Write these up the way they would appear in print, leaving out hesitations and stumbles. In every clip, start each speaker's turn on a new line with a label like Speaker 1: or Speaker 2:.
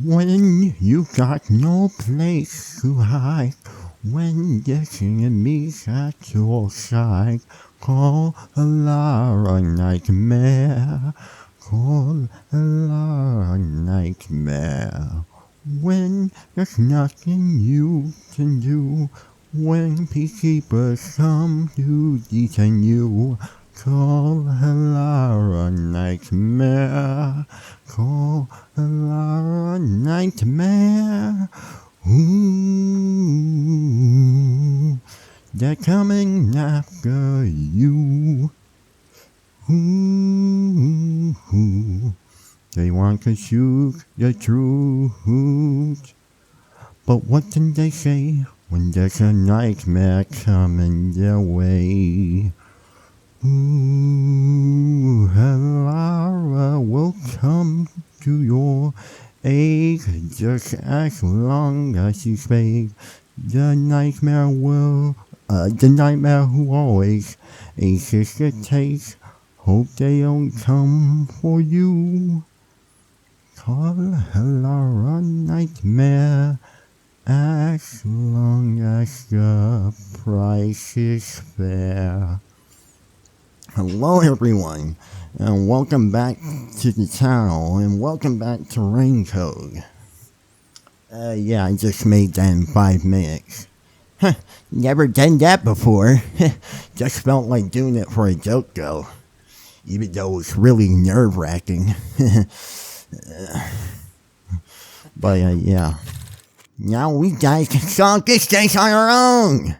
Speaker 1: When you got no place to hide, when the enemy's at your side, call a nightmare, call a nightmare. When there's nothing you can do, when peacekeepers come to detain you, call a nightmare, call a nightmare. Ooh, they're coming after you. Ooh, they want to shoot the truth. But what can they say when there's a nightmare coming their way? Ooh, Lara will come to your aid just as long as you speak. The nightmare who always aces the taste. Hope they don't come for you. Call Lara nightmare as long as the price is fair. Hello everyone, and welcome back to the channel, and welcome back to Rain Code. Yeah, I just made that in 5 minutes. Never done that before. Just felt like doing it for a joke though, even though it was really nerve-wracking. But yeah. Now we guys can solve this case on our own!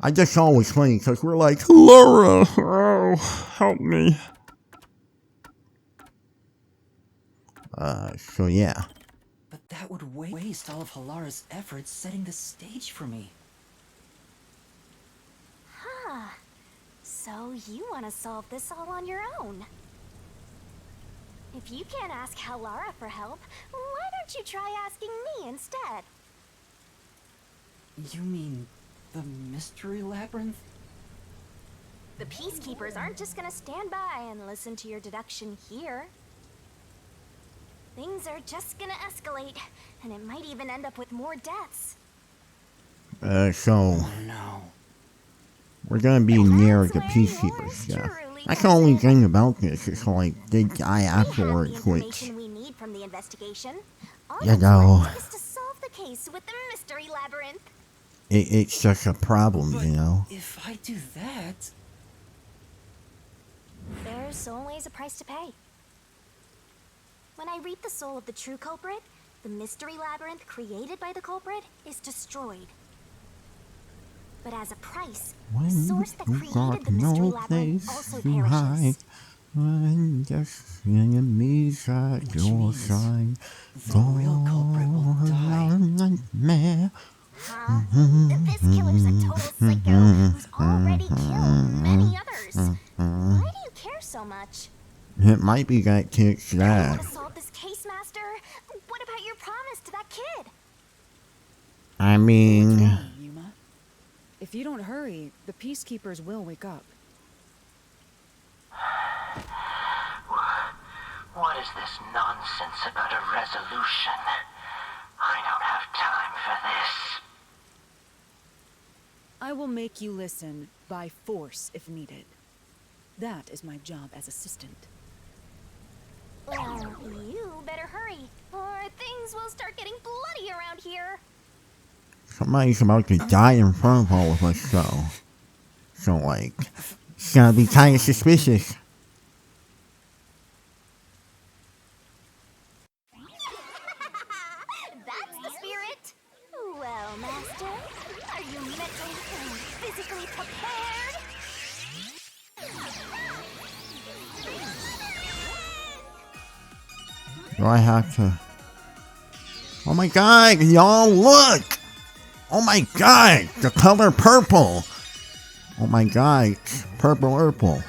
Speaker 1: I just thought it was funny because we're like, Laura, oh, help me. So yeah.
Speaker 2: But that would waste all of Halara's efforts setting the stage for me.
Speaker 3: Huh. So you want to solve this all on your own? If you can't ask Halara for help, why don't you try asking me instead?
Speaker 2: You mean the Mystery Labyrinth?
Speaker 3: The Peacekeepers aren't just gonna stand by and listen to your deduction here. Things are just gonna escalate, and it might even end up with more deaths.
Speaker 1: So
Speaker 2: Oh no.
Speaker 1: we're gonna be near the Peacekeepers stuff. That's the only thing about this. It's like they die afterwards, which
Speaker 3: we need from the investigation.
Speaker 1: you know,
Speaker 3: Is to solve the case with the Mystery Labyrinth.
Speaker 1: it's just a problem,
Speaker 2: But
Speaker 1: you know.
Speaker 2: if I do that...
Speaker 3: There's always a price to pay. When I reap the soul of the true culprit, the Mystery Labyrinth created by the culprit is destroyed. But as a price, the source that created the Mystery Labyrinth also perishes.
Speaker 1: When the enemy's at your side,
Speaker 2: The real culprit will die.
Speaker 1: nightmare.
Speaker 3: Huh? This killer's a total psycho who's already killed many others. Why do you care so much?
Speaker 1: It might be that kid's
Speaker 3: You
Speaker 1: dad.
Speaker 3: want to solve this case, Master? What about your promise to that kid?
Speaker 1: I mean,
Speaker 4: Yuma? If you don't hurry, the Peacekeepers will wake up.
Speaker 5: What is this nonsense about a resolution? I don't have time for this.
Speaker 4: I will make you listen by force if needed. That is my job as assistant.
Speaker 3: Well, you better hurry, or things will start getting bloody around here.
Speaker 1: somebody's about to die in front of all of us, though. So, like, it's gonna be kind of suspicious.
Speaker 3: That's the spirit. Well, Master, are you mentally and physically prepared?
Speaker 1: Do I have to? Oh my god, y'all look! Oh my god, the color purple! Oh my god, purple.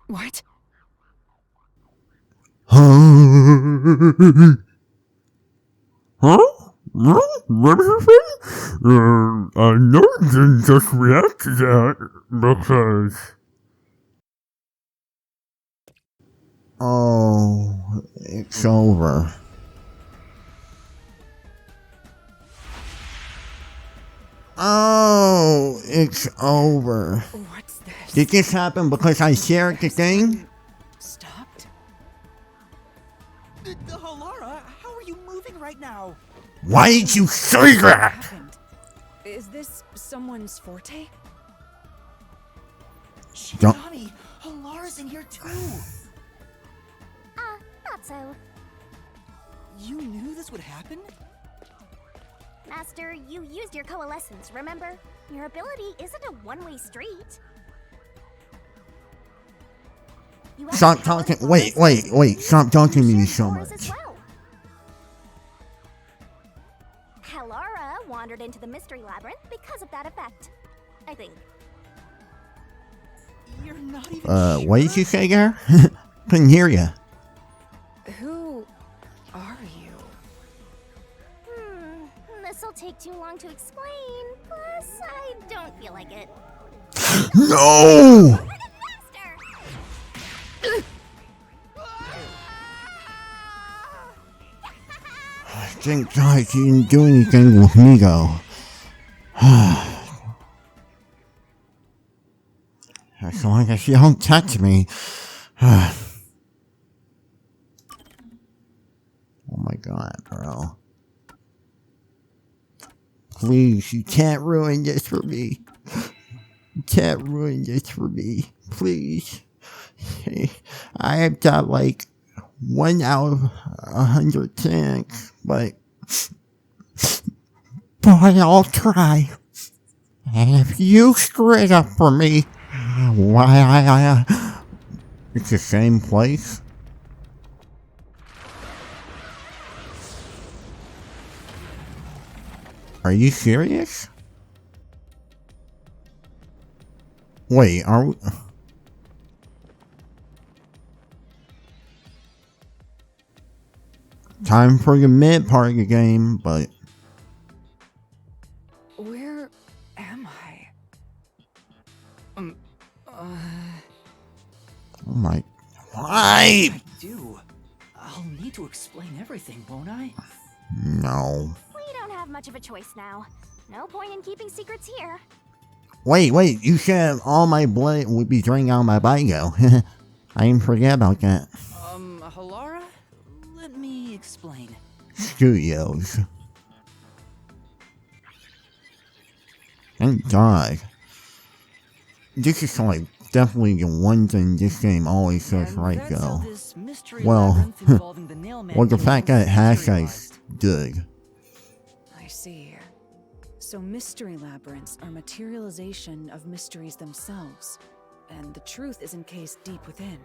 Speaker 4: What?
Speaker 1: Huh? What did you say? I know you didn't just react to that because... Oh, it's over. Oh, it's over.
Speaker 4: What's this?
Speaker 1: Did this happen because I shared the thing?
Speaker 4: Stopped?
Speaker 2: Halara, how are you moving right now?
Speaker 1: Why did you say that?
Speaker 4: Happened? Is this someone's forte?
Speaker 1: Don't-
Speaker 2: Shinigami, Halara's in here too.
Speaker 3: Not so.
Speaker 2: You knew this would happen?
Speaker 3: Master, you used your coalescence, remember? Your ability isn't a one-way street. You have
Speaker 1: Stop
Speaker 3: the power
Speaker 1: talking.
Speaker 3: to
Speaker 1: Wait.
Speaker 3: coalesce
Speaker 1: Stop talking to me
Speaker 3: and
Speaker 1: so
Speaker 3: yours
Speaker 1: much.
Speaker 3: as well. Halara wandered into the mystery labyrinth because of that effect. I think.
Speaker 2: You're not even sure?
Speaker 1: What did you say there? Couldn't hear you.
Speaker 4: Who are you?
Speaker 3: This'll take too long to explain. Plus, I don't feel like it.
Speaker 1: No!
Speaker 3: Master!
Speaker 1: Thank God you didn't do anything with me, though. As long as you don't touch me. Oh my God, bro. Please, you can't ruin this for me. You can't ruin this for me. Please. I have got like 1 out of 100 tanks, but I'll try. And if you screw it up for me, why it's the same place. Are you serious? Wait, are we? Time for the mid part of the game, but
Speaker 4: Where am I?
Speaker 1: oh my, why?
Speaker 2: I do. I'll need to explain everything, won't I?
Speaker 1: No.
Speaker 3: We don't have much of a choice now. No point in keeping secrets here.
Speaker 1: Wait, you said all my blood would be drained out of my body, though. I didn't forget about that.
Speaker 2: Halara? Let me explain.
Speaker 1: Studios. Thank God. This is like definitely the one thing this game always says
Speaker 2: And
Speaker 1: right,
Speaker 2: that's how
Speaker 1: though.
Speaker 2: this mystery
Speaker 1: Well,
Speaker 2: labyrinth involving the Nailman
Speaker 1: Well, the
Speaker 2: came
Speaker 1: fact
Speaker 2: to
Speaker 1: that it has
Speaker 2: materialize.
Speaker 1: is good.
Speaker 4: I see. So mystery labyrinths are materialization of mysteries themselves, and the truth is encased deep within.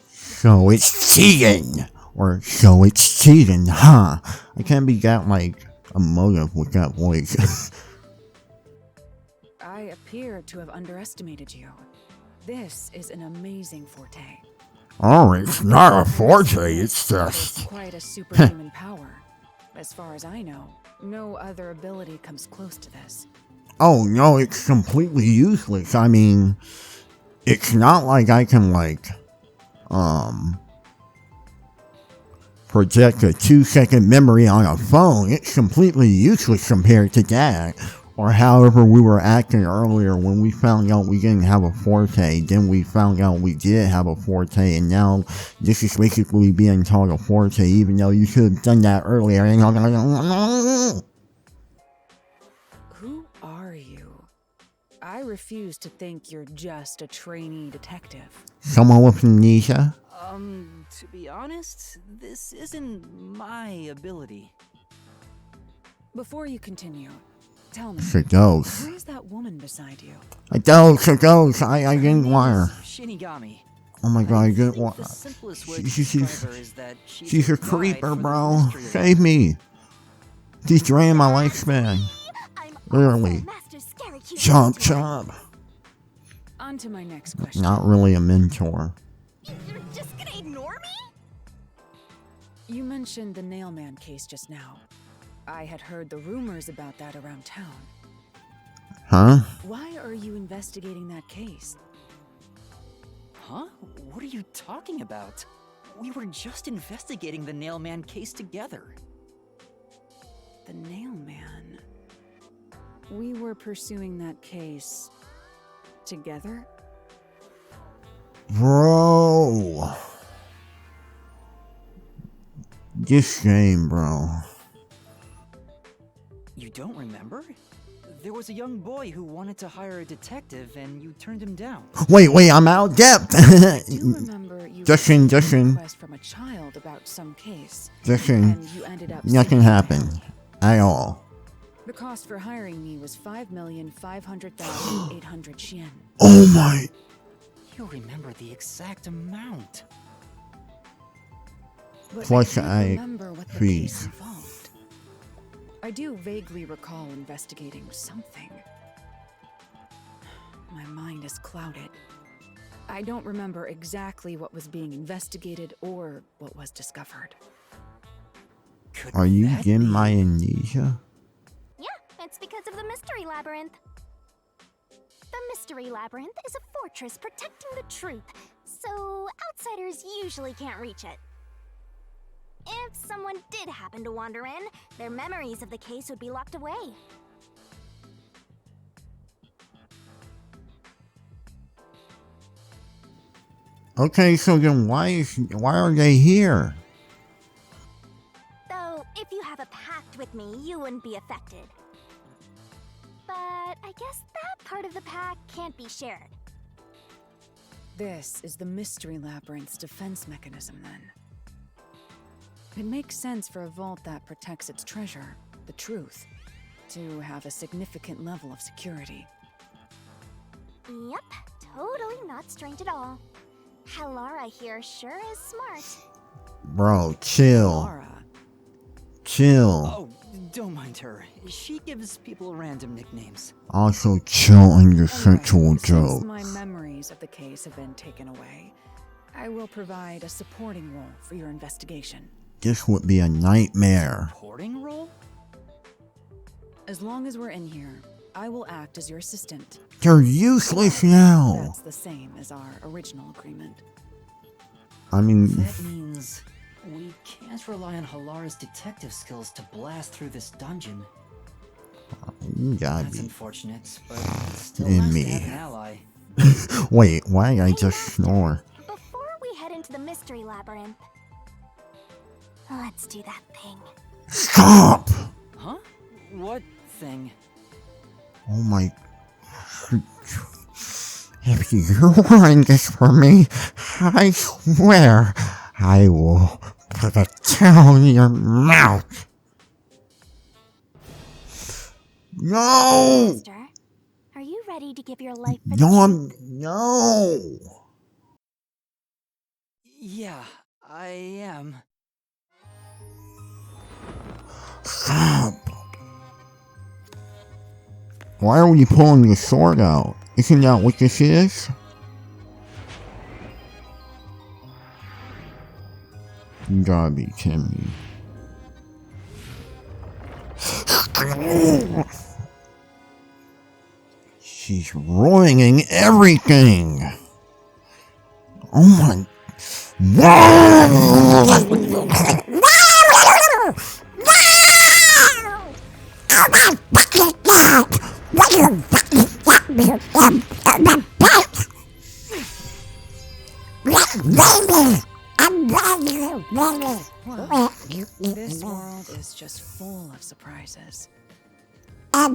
Speaker 1: So it's cheating! Or so it's cheating, huh? I can't be that like emotive with that voice.
Speaker 4: I appear to have underestimated you. This is an amazing forte.
Speaker 1: Oh, it's not a forte, it's
Speaker 4: It's
Speaker 1: just...
Speaker 4: quite a superhuman power. As far as I know, no other ability comes close to this.
Speaker 1: Oh no, it's completely useless. I mean, it's not like I can like, project a 2-second memory on a phone. It's completely useless compared to that. Or however we were acting earlier when we found out we didn't have a forte, then we found out we did have a forte, and now this is basically being called a forte, even though you should have done that earlier.
Speaker 4: Who are you? I refuse to think you're just a trainee detective.
Speaker 1: Someone with amnesia?
Speaker 2: To be honest, this isn't my ability.
Speaker 4: Before you continue, tell me,
Speaker 1: It's a ghost.
Speaker 4: who is that woman beside you?
Speaker 1: A ghost, I didn't
Speaker 2: Her
Speaker 1: want
Speaker 2: name
Speaker 1: her.
Speaker 2: is Shinigami.
Speaker 1: Oh my God, I didn't
Speaker 2: think
Speaker 1: want
Speaker 2: the
Speaker 1: her.
Speaker 2: simplest way to
Speaker 1: She's
Speaker 2: describe her is that
Speaker 1: she's a
Speaker 2: guide
Speaker 1: creeper,
Speaker 2: for the
Speaker 1: bro.
Speaker 2: mystery
Speaker 1: Save me. She's draining my lifespan.
Speaker 3: I'm
Speaker 1: Literally.
Speaker 3: also Master Scary Cute
Speaker 1: Chomp,
Speaker 3: Mentor.
Speaker 1: chomp.
Speaker 4: On to my next question.
Speaker 1: Not really a mentor.
Speaker 3: You're just gonna ignore
Speaker 4: You mentioned the Nailman case just now. I had heard the rumors about that around town.
Speaker 1: Huh?
Speaker 4: Why are you investigating that case?
Speaker 2: Huh? What are you talking about? We were just investigating the Nailman case together.
Speaker 4: The Nailman. We were pursuing that case together?
Speaker 1: Bro. This game, bro.
Speaker 2: You don't remember? There was a young boy who wanted to hire a detective and you turned him down.
Speaker 1: Wait, I'm out of depth.
Speaker 4: I do remember you
Speaker 1: Justin.
Speaker 4: received a request from a child about some case,
Speaker 1: Justin,
Speaker 4: and you ended up
Speaker 1: nothing
Speaker 4: suing him.
Speaker 1: happened at all.
Speaker 4: The cost for hiring me was 5,500,800 yen.
Speaker 1: Oh my.
Speaker 2: You remember the exact amount.
Speaker 4: But
Speaker 1: Plus
Speaker 4: I
Speaker 1: I
Speaker 4: don't remember what the
Speaker 1: freeze.
Speaker 4: case involved. I do vaguely recall investigating something. My mind is clouded. I don't remember exactly what was being investigated or what was discovered.
Speaker 2: Could
Speaker 1: Are you
Speaker 2: that
Speaker 1: getting
Speaker 2: be-
Speaker 1: my amnesia?
Speaker 3: Yeah, it's because of the Mystery Labyrinth. The Mystery Labyrinth is a fortress protecting the truth, so outsiders usually can't reach it. If someone did happen to wander in, their memories of the case would be locked away.
Speaker 1: Okay, so then why are they here?
Speaker 3: Though, if you have a pact with me, you wouldn't be affected. But I guess that part of the pact can't be shared.
Speaker 4: This is the Mystery Labyrinth's defense mechanism, then. It makes sense for a vault that protects its treasure, the truth, to have a significant level of security.
Speaker 3: Yep, totally not strange at all. Halara here sure is smart.
Speaker 1: Bro, chill.
Speaker 4: Laura,
Speaker 1: Chill.
Speaker 2: Oh, don't mind her. She gives people random nicknames.
Speaker 1: Also chill on your
Speaker 4: anyway,
Speaker 1: sexual
Speaker 4: since
Speaker 1: joke.
Speaker 4: my memories of the case have been taken away, I will provide a supporting role for your investigation.
Speaker 1: This would be a nightmare.
Speaker 2: Porting role?
Speaker 4: As long as we're in here, I will act as your assistant.
Speaker 1: They're useless now.
Speaker 4: That's the same as our original agreement.
Speaker 1: I mean,
Speaker 2: That means we can't rely on Halara's detective skills to blast through this dungeon.
Speaker 1: you gotta
Speaker 2: That's
Speaker 1: be.
Speaker 2: unfortunate, but it's still
Speaker 1: In
Speaker 2: nice
Speaker 1: me.
Speaker 2: to have an ally.
Speaker 1: Wait, why did I just snore?
Speaker 3: Before we head into the Mystery Labyrinth, let's do that thing.
Speaker 1: Stop!
Speaker 2: Huh? What thing?
Speaker 1: Oh my. If you want this for me, I swear I will put a tail in your mouth. No!
Speaker 3: Mister, are you ready to give your life for
Speaker 1: No,
Speaker 3: the truth?
Speaker 1: no!
Speaker 2: Yeah, I am.
Speaker 1: Stop! Why are we pulling the sword out? Isn't that what this is? You gotta be kidding me. She's ruining everything! Oh my...
Speaker 4: Well, this world is just full of surprises. I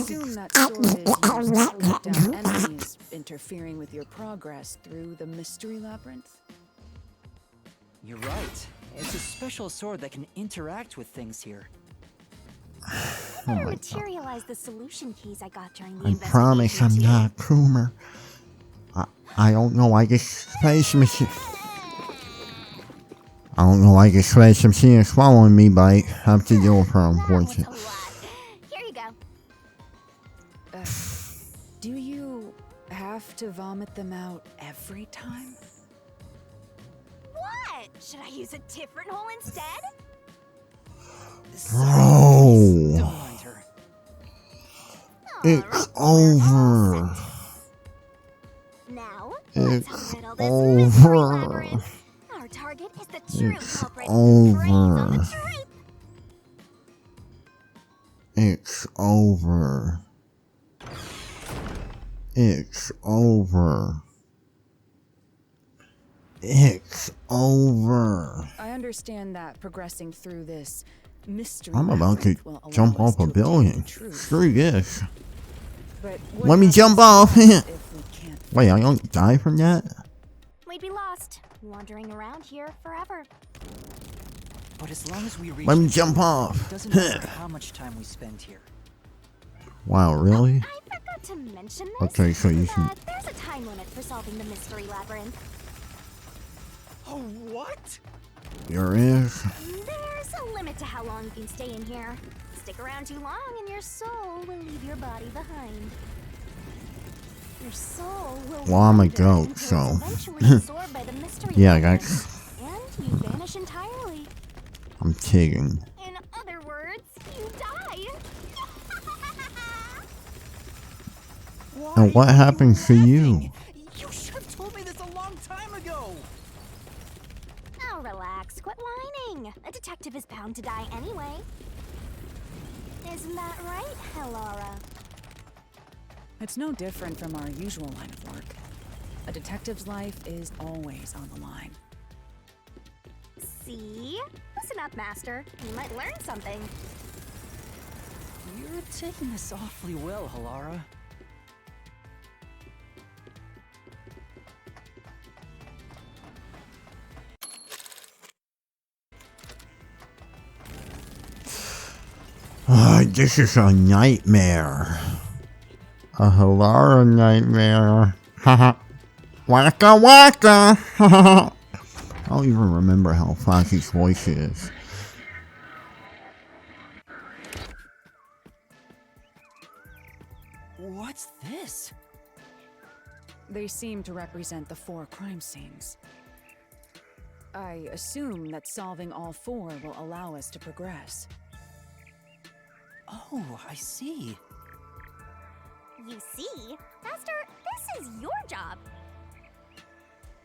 Speaker 4: assume that sword is used to put down enemies interfering with your progress through the Mystery Labyrinth.
Speaker 2: You're right. It's a special sword that can interact with things here.
Speaker 3: Better materialize the solution keys I got during the
Speaker 1: I
Speaker 3: investigation.
Speaker 1: promise I'm
Speaker 3: too.
Speaker 1: not a boomer. I don't know, I just space machine. I don't know, I just space machine is following me, but I have to deal with her,
Speaker 3: That was a
Speaker 1: unfortunately.
Speaker 3: lot. Here you go.
Speaker 4: Do you have to vomit them out every time?
Speaker 3: what? Should I use a different hole instead?
Speaker 1: Bro.
Speaker 2: Don't mind her.
Speaker 1: It's
Speaker 3: Alright, we're all
Speaker 1: over.
Speaker 3: set. Now, let's
Speaker 1: It's
Speaker 3: riddle this mystery
Speaker 1: over.
Speaker 3: labyrinth. Our target is the true
Speaker 1: It's
Speaker 3: culprit. Praise on
Speaker 1: over.
Speaker 3: the stripe.
Speaker 1: It's over. It's over. It's over.
Speaker 4: I understand that progressing through this mystery
Speaker 1: I'm about to
Speaker 4: labyrinth will allow
Speaker 1: jump
Speaker 4: us
Speaker 1: off a
Speaker 4: to obtain
Speaker 1: building.
Speaker 4: the truth.
Speaker 1: Screw this.
Speaker 4: But
Speaker 1: Let me jump off.
Speaker 4: if we can't
Speaker 1: Wait, I don't die from that?
Speaker 3: We'd be lost, wandering around here forever.
Speaker 2: But as long as we reach
Speaker 1: Let me
Speaker 2: the
Speaker 1: jump
Speaker 2: truth,
Speaker 1: off.
Speaker 2: it doesn't matter how much time we spend here.
Speaker 1: Wow, really?
Speaker 3: I forgot to mention this.
Speaker 1: Okay, so you can...
Speaker 3: But there's a time limit for solving the mystery labyrinth.
Speaker 2: Oh, what?
Speaker 1: There is.
Speaker 3: There's a limit to how long you can stay in here. Stick around too long and your soul will leave your body behind. Your soul will
Speaker 1: Well, I'm a
Speaker 3: wander
Speaker 1: goat,
Speaker 3: until
Speaker 1: so...
Speaker 3: it's eventually absorbed by the mystery
Speaker 1: Yeah,
Speaker 3: labyrinth,
Speaker 1: that's...
Speaker 3: and you vanish entirely.
Speaker 1: I'm kidding.
Speaker 3: In other words, you die.
Speaker 2: Why
Speaker 1: And what
Speaker 2: are you
Speaker 1: happened to you?
Speaker 2: laughing? You should have told me this a long time ago.
Speaker 3: Now relax, quit whining. A detective is bound to die anyway. Isn't that right, Hellara?
Speaker 4: It's no different from our usual line of work. A detective's life is always on the line.
Speaker 3: See? Listen up, Master. You might learn something.
Speaker 2: You're taking this awfully well, Halara.
Speaker 1: This is a nightmare. A Halara nightmare. Haha. Waka waka. I don't even remember how Flashy's voice is.
Speaker 2: What's this?
Speaker 4: They seem to represent the 4 crime scenes. I assume that solving all 4 will allow us to progress.
Speaker 2: Oh, I see.
Speaker 3: You see? Master, this is your job.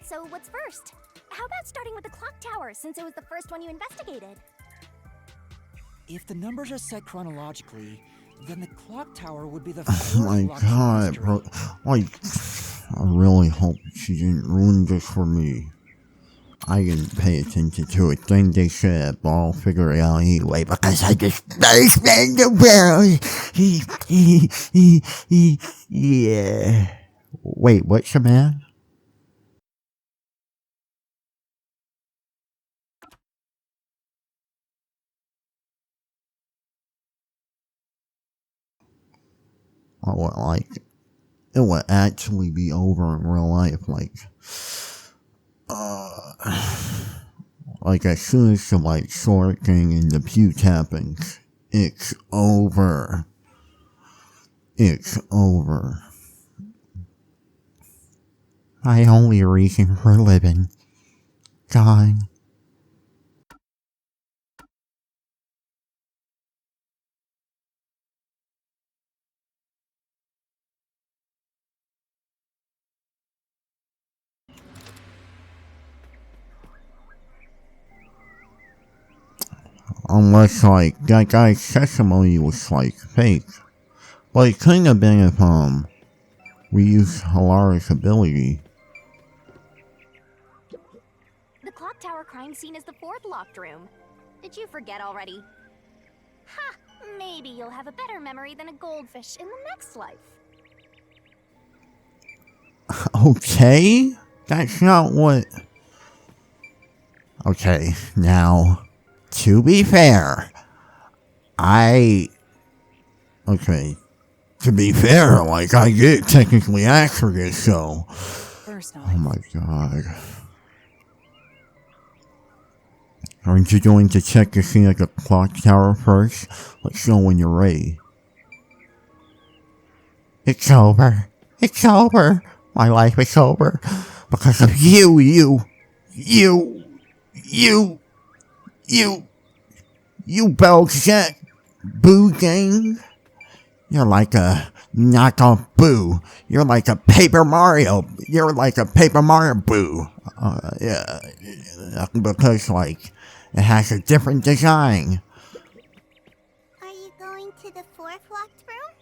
Speaker 3: So what's first? How about starting with the clock tower, since it was the first one you investigated?
Speaker 2: If the numbers are set chronologically, then the clock tower would be the
Speaker 1: Oh
Speaker 2: fourth
Speaker 1: my
Speaker 2: logical
Speaker 1: god,
Speaker 2: mystery.
Speaker 1: bro. Like, I really hope she didn't ruin this for me. I didn't pay attention to a thing they said, but I'll figure it out anyway because I just spend the world. Yeah. Wait, what's the man? I would like it would actually be over in real life, like as soon as the like sword thing and the pew happens, it's over. It's over. My only reason for living. God. Unless, like, that guy's testimony was, like, fake. But it couldn't have been if, we used Halara's ability.
Speaker 3: The clock tower crime scene is the 4th locked room. Did you forget already? Ha! Maybe you'll have a better memory than a goldfish in the next life.
Speaker 1: Okay? That's not what... Okay, now, to be fair, Okay, to be fair, like, I did technically ask for this, so...
Speaker 4: First off,
Speaker 1: Oh my god. Aren't you going to check to see, like, the clock tower first? Let's know when you're ready. It's over. It's over. My life is over. Because of you. You Belzec Boo Gang. You're like a knockoff Boo. You're like a Paper Mario. You're like a Paper Mario Boo. Yeah, because like it has a different design.
Speaker 3: Are you going to the fourth locked room?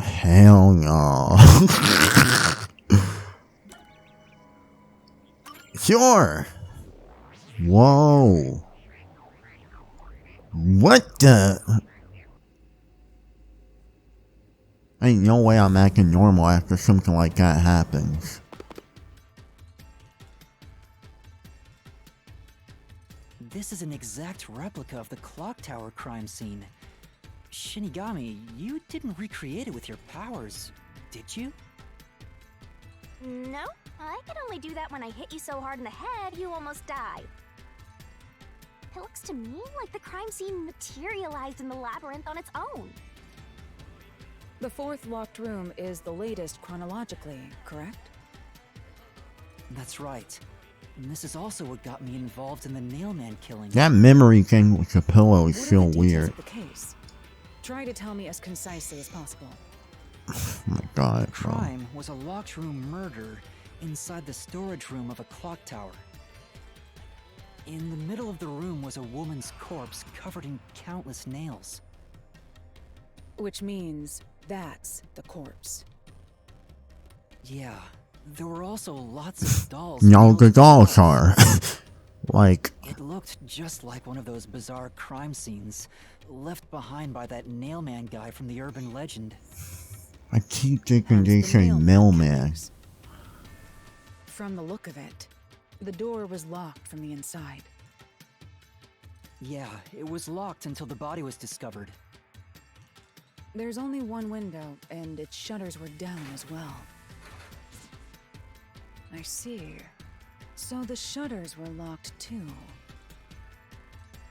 Speaker 1: Hell no. Sure. Whoa. What the? Ain't no way I'm acting normal after something like that happens.
Speaker 2: This is an exact replica of the clock tower crime scene. Shinigami, you didn't recreate it with your powers, did you?
Speaker 3: No, I could only do that when I hit you so hard in the head you almost died. It looks to me like the crime scene materialized in the labyrinth on its own.
Speaker 4: The fourth locked room is the latest chronologically, correct?
Speaker 2: That's right. And this is also what got me involved in the Nailman killing.
Speaker 1: That memory thing with the pillow is
Speaker 4: What are
Speaker 1: still
Speaker 4: the details
Speaker 1: weird.
Speaker 4: of the case? Try to tell me as concisely as possible.
Speaker 1: Oh my god,
Speaker 2: The
Speaker 1: bro.
Speaker 2: crime was a locked room murder inside the storage room of a clock tower. In the middle of the room was a woman's corpse covered in countless nails.
Speaker 4: Which means that's the corpse.
Speaker 2: Yeah, there were also lots of dolls.
Speaker 1: No,
Speaker 2: nailed
Speaker 1: the
Speaker 2: to
Speaker 1: dolls
Speaker 2: walls.
Speaker 1: are. Like,
Speaker 2: It looked just like one of those bizarre crime scenes left behind by that Nailman guy from the urban legend.
Speaker 1: I keep thinking
Speaker 4: Hence
Speaker 1: they
Speaker 4: the
Speaker 1: say mailman.
Speaker 4: killings. From the look of it, the door was locked from the inside.
Speaker 2: Yeah, it was locked until the body was discovered.
Speaker 4: There's only one window, and its shutters were down as well. I see. So the shutters were locked too.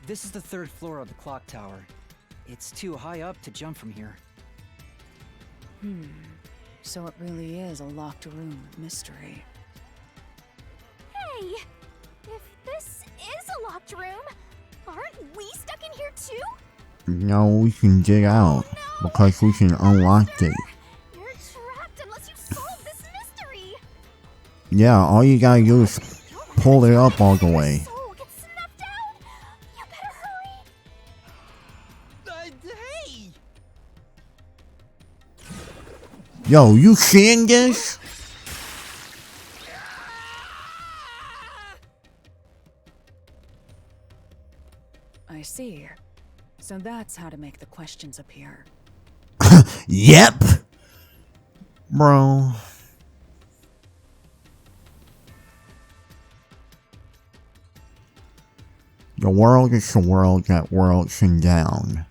Speaker 2: This is the third floor of the clock tower. It's too high up to jump from here.
Speaker 4: So it really is a locked room mystery.
Speaker 3: Hey! If this is a locked room, aren't we stuck in here too?
Speaker 1: No, we can dig out because we can unlock it.
Speaker 3: You're trapped unless you solve this mystery.
Speaker 1: Yeah, all you gotta do is pull it up all the way.
Speaker 3: Your soul gets snuffed out. You better hurry.
Speaker 2: Hey!
Speaker 1: Yo, you seeing this?
Speaker 4: I see. So that's how to make the questions appear.
Speaker 1: Yep. Bro. The world is the world that worlds in down.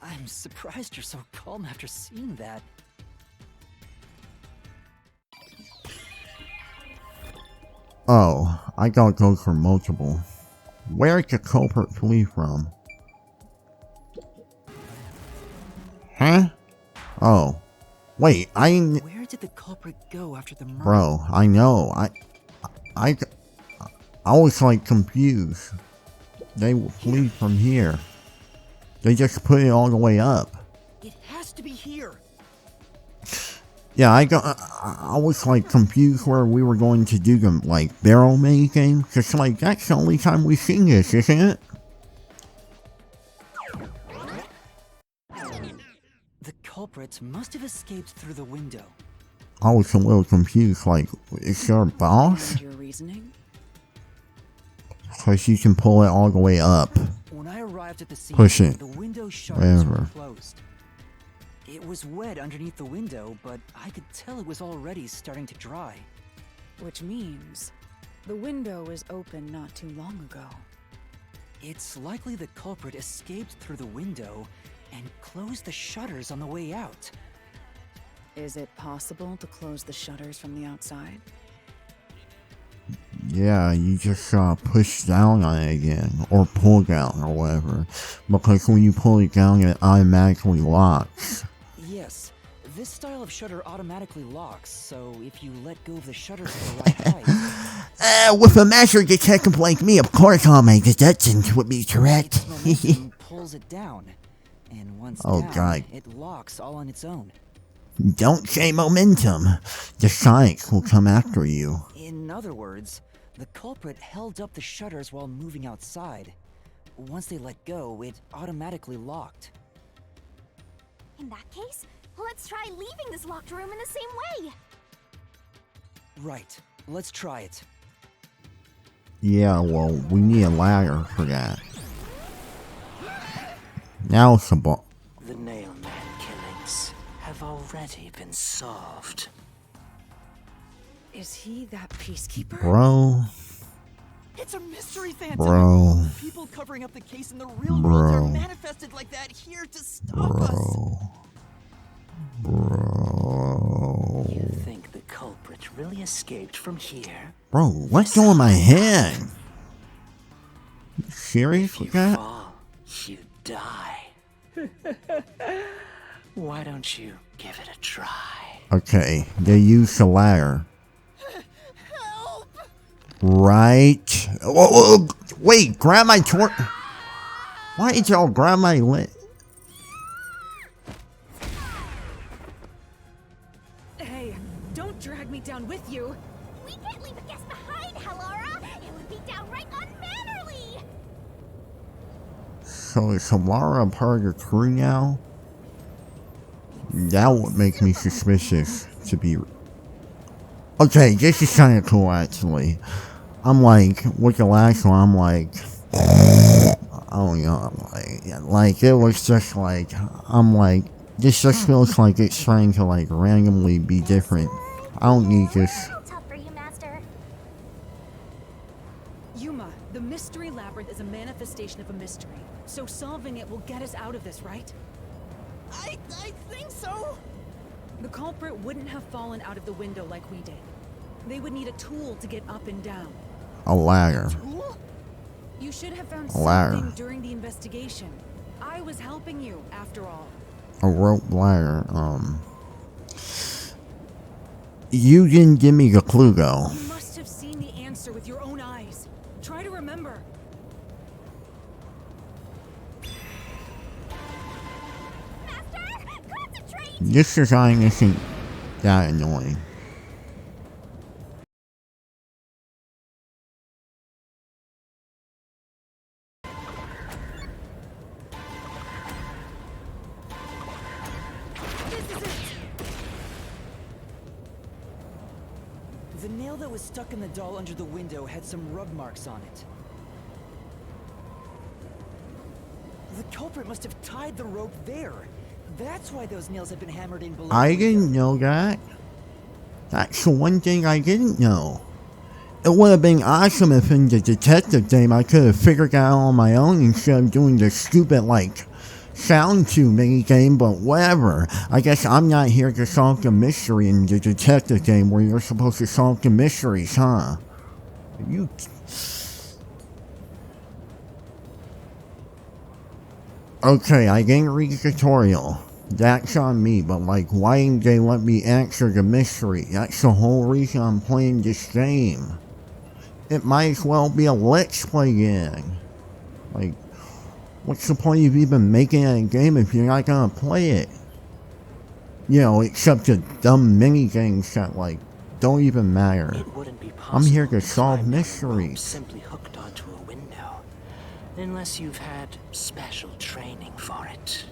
Speaker 2: I'm surprised you're so calm after seeing that.
Speaker 1: Oh, I gotta go for multiple. Where'd the culprit flee from? Huh? Oh. Wait,
Speaker 2: Where did the culprit go after the murder?
Speaker 1: Bro, I know. I was like confused. They flee from here. They just put it all the way up.
Speaker 2: It has to be here.
Speaker 1: Yeah, I was like confused where we were going to do the like barrel maze game. Cause like that's the only time we've seen this, isn't it?
Speaker 2: The culprit must have escaped through the window.
Speaker 1: I was a little confused. Like, is there a boss?
Speaker 4: And your reasoning?
Speaker 1: Cause you can pull it all the way up.
Speaker 2: When I arrived at the scene,
Speaker 1: Push it.
Speaker 2: the window shutters were
Speaker 1: Whatever.
Speaker 2: closed. It was wet underneath the window, but I could tell it was already starting to dry.
Speaker 4: Which means the window was open not too long ago.
Speaker 2: It's likely the culprit escaped through the window and closed the shutters on the way out.
Speaker 4: Is it possible to close the shutters from the outside?
Speaker 1: Yeah, you just push down on it again, or pull down, or whatever. Because when you pull it down, it automatically locks.
Speaker 2: Yes, This style of shutter automatically locks, so if you let go of the shutter to the right height,
Speaker 1: With a master detective like me, of course all my deductions would be correct.
Speaker 2: its momentum pulls it down. And once
Speaker 1: Oh,
Speaker 2: down,
Speaker 1: God.
Speaker 2: it locks all on its own.
Speaker 1: Don't say momentum. The sonics will come after you.
Speaker 2: In other words, the culprit held up the shutters while moving outside. Once they let go, it automatically locked.
Speaker 3: In that case, let's try leaving this locked room in the same way.
Speaker 2: Right, let's try it.
Speaker 1: Yeah, well, we need a ladder for that. Now it's a ball.
Speaker 5: The Nailman killings have already been solved.
Speaker 4: Is he that peacekeeper?
Speaker 1: Bro,
Speaker 2: It's a mystery, Phantom!
Speaker 1: bro,
Speaker 2: People covering up the case in the real world are
Speaker 1: bro,
Speaker 2: manifested like that here to stop us!
Speaker 1: bro.
Speaker 5: You think the culprit really escaped from here?
Speaker 1: Bro, what's going on my head? You serious
Speaker 5: If you
Speaker 1: with that?
Speaker 5: fall, you die. Why don't you give it a try?
Speaker 1: Okay, they used the ladder. Right. Whoa, wait, grab my torch. Why did y'all grab my lit?
Speaker 4: Hey, don't drag me down with you.
Speaker 3: We can't leave a guest behind, Halara. It would be downright unmannerly.
Speaker 1: So is Halara a part of your crew now? That would make me suspicious to be. Okay, this is kind of cool actually. I'm like, with the last one, I'm like, I don't know, like it was just like, I'm like, this just feels like it's trying to like randomly be different. I don't need this.
Speaker 3: Tough for you, Master.
Speaker 4: Yuma, the mystery labyrinth is a manifestation of a mystery. So solving it will get us out of this, right?
Speaker 2: I think so!
Speaker 4: The culprit wouldn't have fallen out of the window like we did. They would need a tool to get up and down.
Speaker 1: A ladder.
Speaker 2: Cool?
Speaker 4: You should have found
Speaker 1: A ladder.
Speaker 4: something during the investigation. I was helping you, after all.
Speaker 1: A rope ladder. You didn't give me the clue though.
Speaker 4: You must have seen the answer with your own eyes. Try to remember.
Speaker 3: Master, concentrate!
Speaker 1: This design isn't that annoying.
Speaker 4: This is it!
Speaker 2: The nail that was stuck in the doll under the window had some rub marks on it. The culprit must have tied the rope there. That's why those nails have been hammered in below.
Speaker 1: I
Speaker 2: the window.
Speaker 1: didn't know that. That's the one thing I didn't know. It would have been awesome if in the detective game I could have figured that out on my own instead of doing the stupid, like, sound tube mini game, but whatever. I guess I'm not here to solve the mystery in the detective game where you're supposed to solve the mysteries, huh? You. Okay, I didn't read the tutorial. That's on me, but like, why didn't they let me answer the mystery? That's the whole reason I'm playing this game. It might as well be a Let's Play game. Like, what's the point of even making a game if you're not gonna play it? You know, except the dumb mini games that, like, don't even matter.
Speaker 5: It wouldn't be possible
Speaker 1: I'm here to
Speaker 5: to
Speaker 1: solve
Speaker 5: climb down a rope
Speaker 1: mysteries.
Speaker 5: simply hooked onto a window, unless you've had special training for it.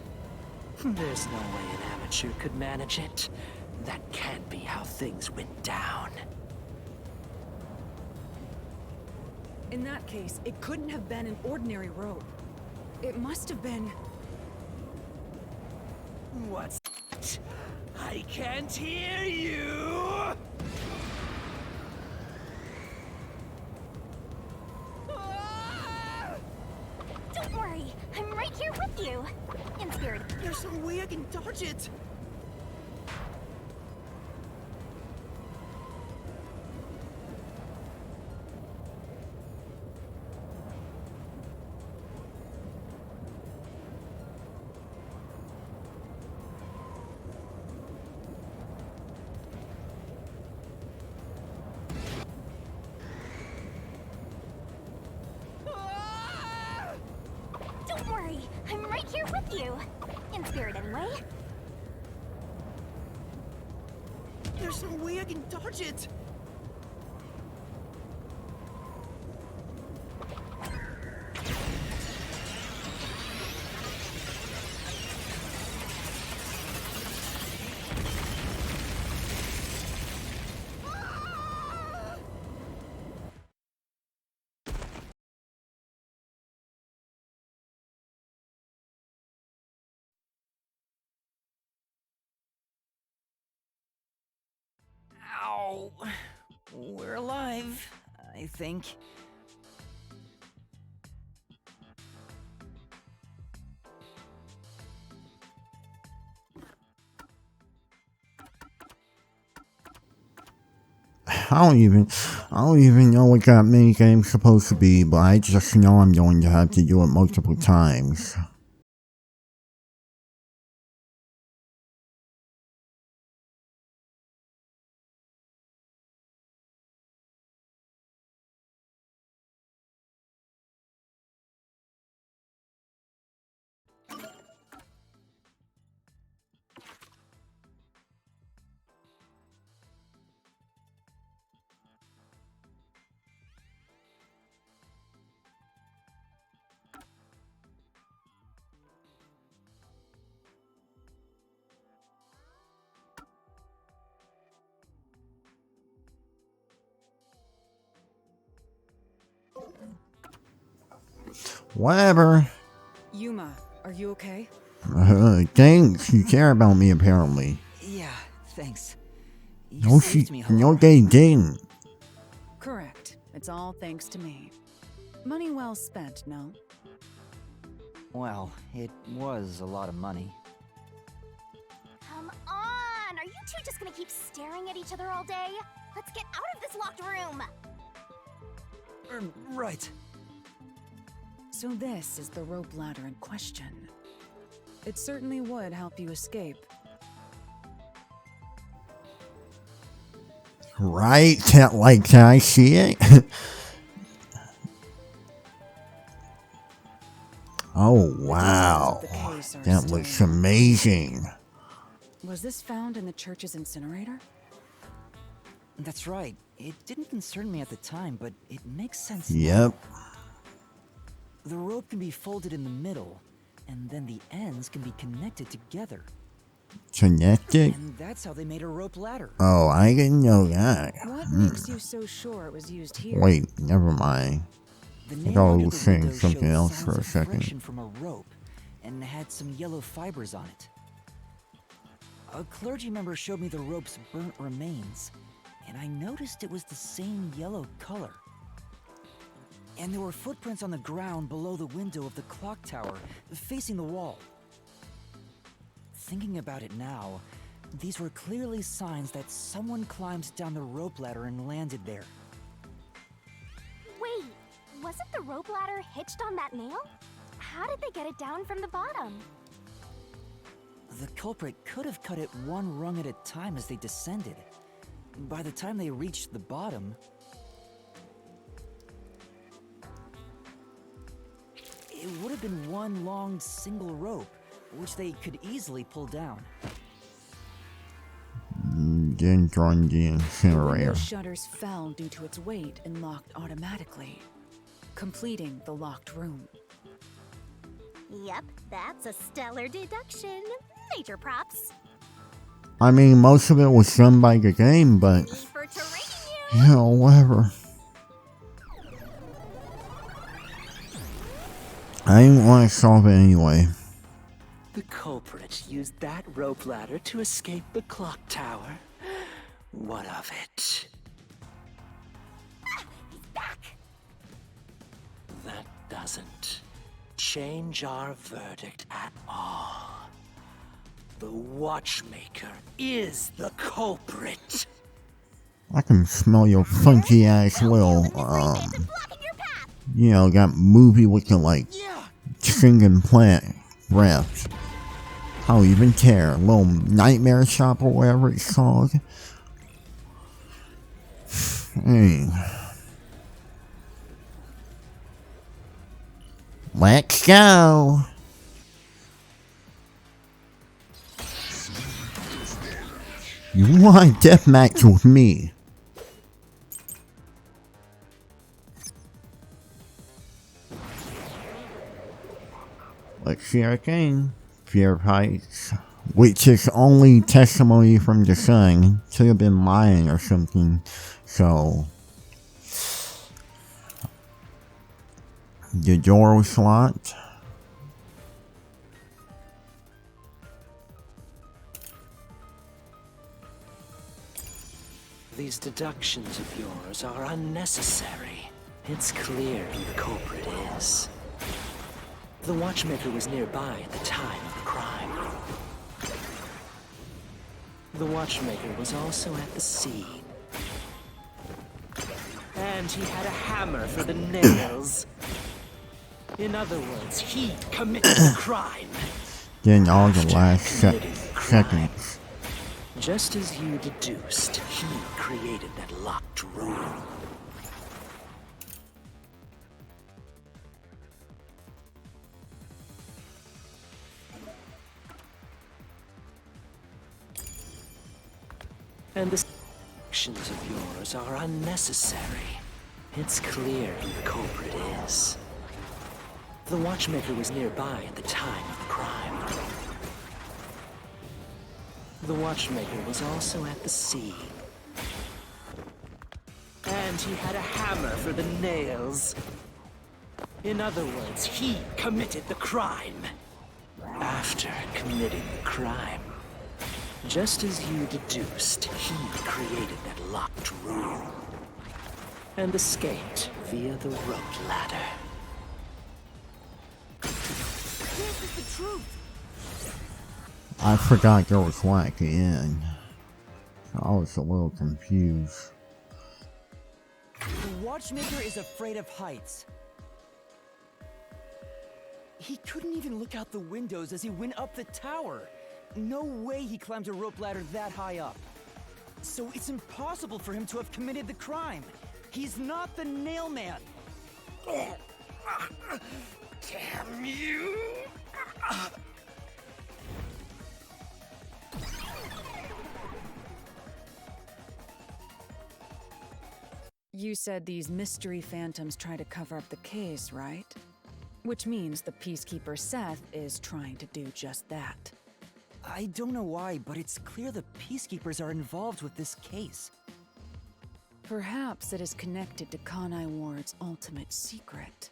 Speaker 5: There's no way an amateur could manage it. That can't be how things went down.
Speaker 4: In that case, it couldn't have been an ordinary rope. It must have been...
Speaker 5: What's... I can't hear you!
Speaker 3: Don't worry, I'm right here with you. In spirit.
Speaker 2: There's no way I can dodge it.
Speaker 3: you. In spirit, anyway.
Speaker 6: There's no way I can dodge it!
Speaker 2: Ow! We're alive, I think.
Speaker 1: I don't even know what that minigame's supposed to be, but I just know I'm going to have to do it multiple times. Whatever.
Speaker 4: Yuma, are you okay?
Speaker 1: Thanks, you care about me apparently.
Speaker 2: Yeah, thanks. You saved me,
Speaker 1: No,
Speaker 2: Hallara.
Speaker 1: they didn't.
Speaker 4: Correct. It's all thanks to me. Money well spent, no?
Speaker 2: Well, it was a lot of money.
Speaker 3: Come on! Are you two just gonna keep staring at each other all day? Let's get out of this locked room!
Speaker 2: Right.
Speaker 4: So this is the rope ladder in question. It certainly would help you escape.
Speaker 1: Right? Like, can I see it? Oh, wow.
Speaker 4: The details of the case are
Speaker 1: That
Speaker 4: still-
Speaker 1: looks amazing.
Speaker 4: Was this found in the church's incinerator?
Speaker 2: That's right. It didn't concern me at the time, but it makes sense
Speaker 1: Yep.
Speaker 2: now. The rope can be folded in the middle, and then the ends can be connected together.
Speaker 1: Connected?
Speaker 2: And that's how they made a rope ladder.
Speaker 1: Oh, I didn't know that.
Speaker 4: What makes you so sure it was used here?
Speaker 1: Wait, never mind.
Speaker 2: The
Speaker 1: I
Speaker 2: nail
Speaker 1: thought I
Speaker 2: under
Speaker 1: was
Speaker 2: the
Speaker 1: saying
Speaker 2: window
Speaker 1: something
Speaker 2: showed
Speaker 1: else
Speaker 2: signs
Speaker 1: for a
Speaker 2: of
Speaker 1: second.
Speaker 2: friction from a rope, and had some yellow fibers on it. A clergy member showed me the rope's burnt remains, and I noticed it was the same yellow color. And there were footprints on the ground below the window of the clock tower, facing the wall. Thinking about it now, these were clearly signs that someone climbed down the rope ladder and landed there.
Speaker 3: Wait, wasn't the rope ladder hitched on that nail? How did they get it down from the bottom?
Speaker 2: The culprit could have cut it one rung at a time as they descended. By the time they reached the bottom, it would have been one long single rope, which they could easily pull down.
Speaker 1: Then join the
Speaker 4: The
Speaker 1: incinerator.
Speaker 4: shutters fell due to its weight and locked automatically, completing the locked room.
Speaker 3: Yep, that's a stellar deduction. Major props.
Speaker 1: I mean, most of it was done by the game, but,
Speaker 3: For training you.
Speaker 1: you know, whatever. I didn't want to solve it anyway.
Speaker 5: The culprit used that rope ladder to escape the clock tower. What of it?
Speaker 3: He's back.
Speaker 5: That doesn't change our verdict at all. The watchmaker is the culprit.
Speaker 1: I can smell your funky ass little,
Speaker 3: Blocking your path.
Speaker 1: you know, that movie with the, like, singing plant breath. I don't even care. Little nightmare shop or whatever it's called. Hey. Let's go. You want a deathmatch with me? Let's see again. Fear of heights. Which is only testimony from the sun. Could have been lying or something. So the door was locked.
Speaker 5: These deductions of yours are unnecessary. It's clear who the culprit is. The watchmaker was nearby at the time of the crime. The watchmaker was also at the scene. And he had a hammer for the nails. In other words, he committed the crime.
Speaker 1: Then all the
Speaker 5: After
Speaker 1: last
Speaker 5: committing the crime,
Speaker 1: seconds.
Speaker 5: just as you deduced, he created that locked room. And the actions of yours are unnecessary. It's clear who the culprit is. The watchmaker was nearby at the time of the crime. The watchmaker was also at the scene. And he had a hammer for the nails. In other words, he committed the crime. After committing the crime, just as you deduced, he created that locked room and escaped via the rope ladder.
Speaker 6: This is the truth.
Speaker 1: I forgot there was one at the end. I was a little confused.
Speaker 2: The watchmaker is afraid of heights. He couldn't even look out the windows as he went up the tower. No way he climbed a rope ladder that high up. So it's impossible for him to have committed the crime. He's not the nail man.
Speaker 5: Damn you!
Speaker 4: You said these mystery phantoms try to cover up the case, right? Which means the Peacekeeper Seth is trying to do just that.
Speaker 2: I don't know why, but it's clear the Peacekeepers are involved with this case.
Speaker 4: Perhaps it is connected to Kanai Ward's ultimate secret.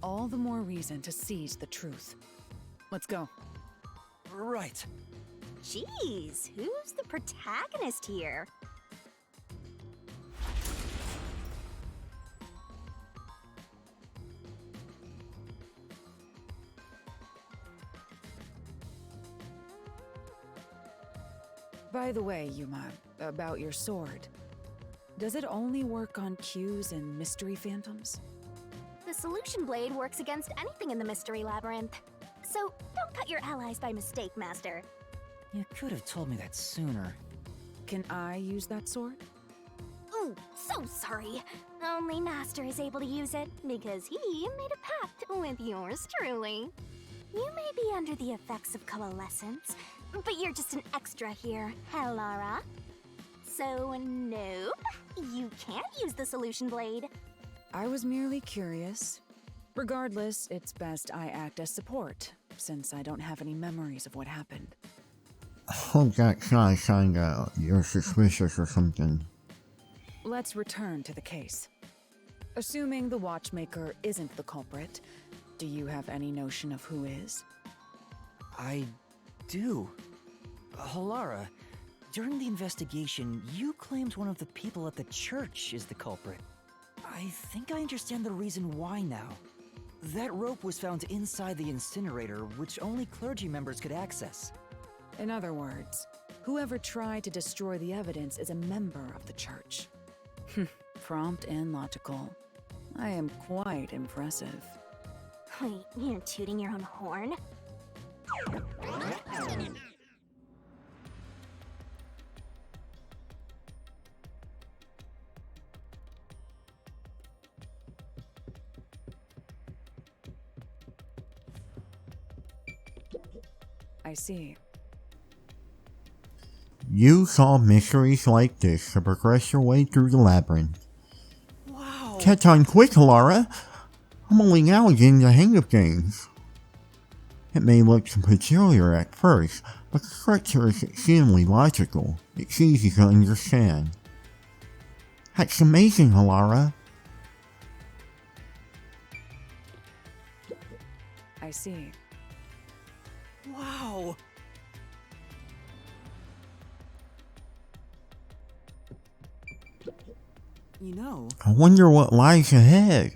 Speaker 4: All the more reason to seize the truth. Let's go.
Speaker 2: Right.
Speaker 3: Jeez, who's the protagonist here?
Speaker 4: By the way, Yuma, about your sword. Does it only work on cues and mystery phantoms?
Speaker 3: The solution blade works against anything in the Mystery Labyrinth. So don't cut your allies by mistake, Master.
Speaker 2: You could have told me that sooner.
Speaker 4: Can I use that sword?
Speaker 3: Ooh, so sorry. Only Master is able to use it because he made a pact with yours truly. You may be under the effects of coalescence, but you're just an extra here, Helara. So, nope, you can't use the solution blade.
Speaker 4: I was merely curious. Regardless, it's best I act as support, since I don't have any memories of what happened.
Speaker 1: Hope that's not a sign that you're suspicious or something.
Speaker 4: Let's return to the case. Assuming the watchmaker isn't the culprit, do you have any notion of who is?
Speaker 2: I do. Halara, during the investigation, you claimed one of the people at the church is the culprit. I think I understand the reason why now. That rope was found inside the incinerator, which only clergy members could access.
Speaker 4: In other words, whoever tried to destroy the evidence is a member of the church. Prompt and logical. I am quite impressive.
Speaker 3: Wait, you're tooting your own horn?
Speaker 4: I see.
Speaker 1: You solve mysteries like this to progress your way through the labyrinth.
Speaker 6: Wow.
Speaker 1: Catch on quick, Lara. I'm only now getting the hang of things. It may look peculiar at first, but the structure is extremely logical. It's easy to understand. That's amazing, Alara.
Speaker 4: I see.
Speaker 6: Wow. You know,
Speaker 1: I wonder what lies ahead.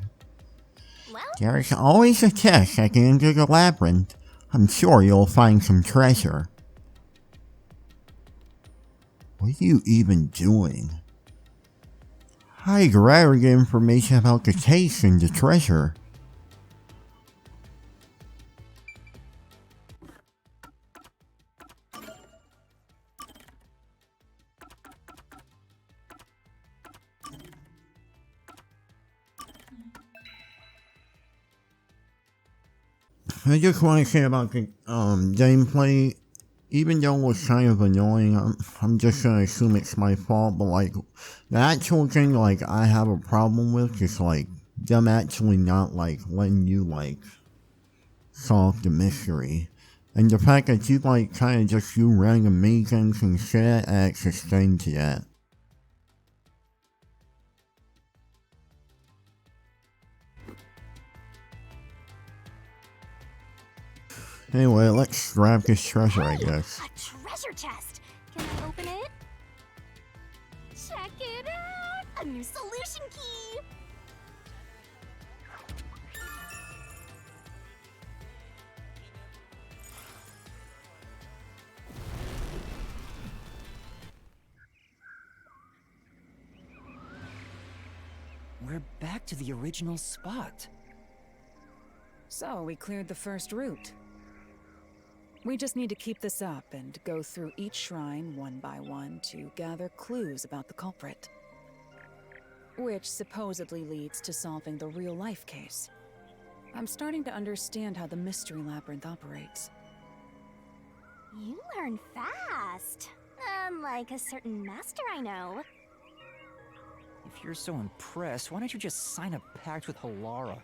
Speaker 3: Well,
Speaker 1: There's always a test at the end of the labyrinth. I'm sure you'll find some treasure. What are you even doing? I'd rather get information about the case than the treasure. I just want to say about the gameplay, even though it was kind of annoying, I'm just gonna assume it's my fault, but like, the actual thing, like, I have a problem with is like, them actually not like letting you like, solve the mystery. And the fact that you like kind of just do random mini games instead adds a stain to that. Anyway, let's grab this treasure, I guess.
Speaker 3: a treasure chest. Can I open it? Check it out! A new solution key!
Speaker 2: We're back to the original spot.
Speaker 4: So, we cleared the first route. We just need to keep this up and go through each shrine one by one to gather clues about the culprit. Which supposedly leads to solving the real-life case. I'm starting to understand how the Mystery Labyrinth operates.
Speaker 3: You learn fast. Unlike a certain master I know.
Speaker 2: If you're so impressed, why don't you just sign a pact with Halara?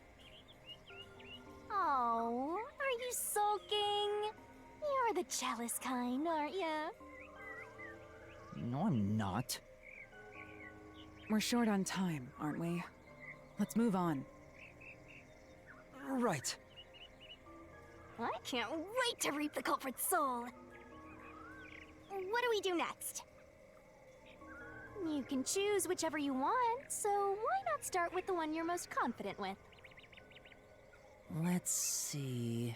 Speaker 3: Oh, are you sulking? You're the jealous kind, aren't you?
Speaker 2: No, I'm not.
Speaker 4: We're short on time, aren't we? Let's move on.
Speaker 2: Right.
Speaker 3: I can't wait to reap the culprit's soul. What do we do next? You can choose whichever you want, so why not start with the one you're most confident with?
Speaker 2: Let's see.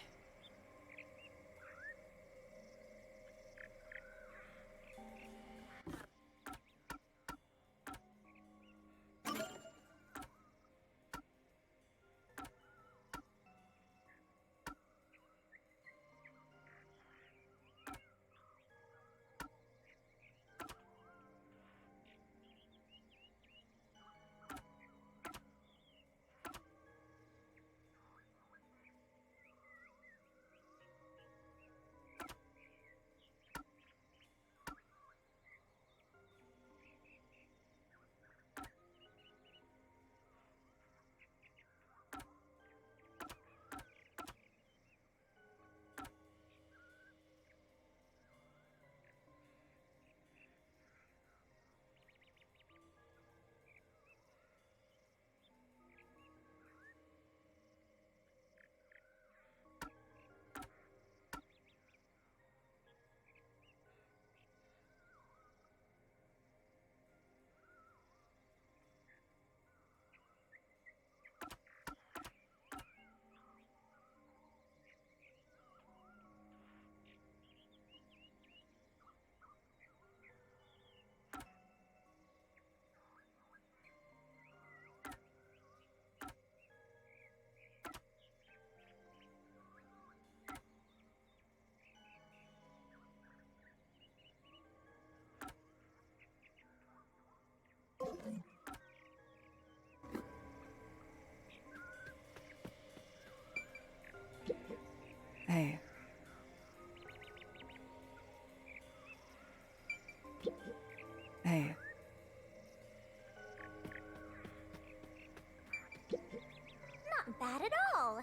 Speaker 3: all.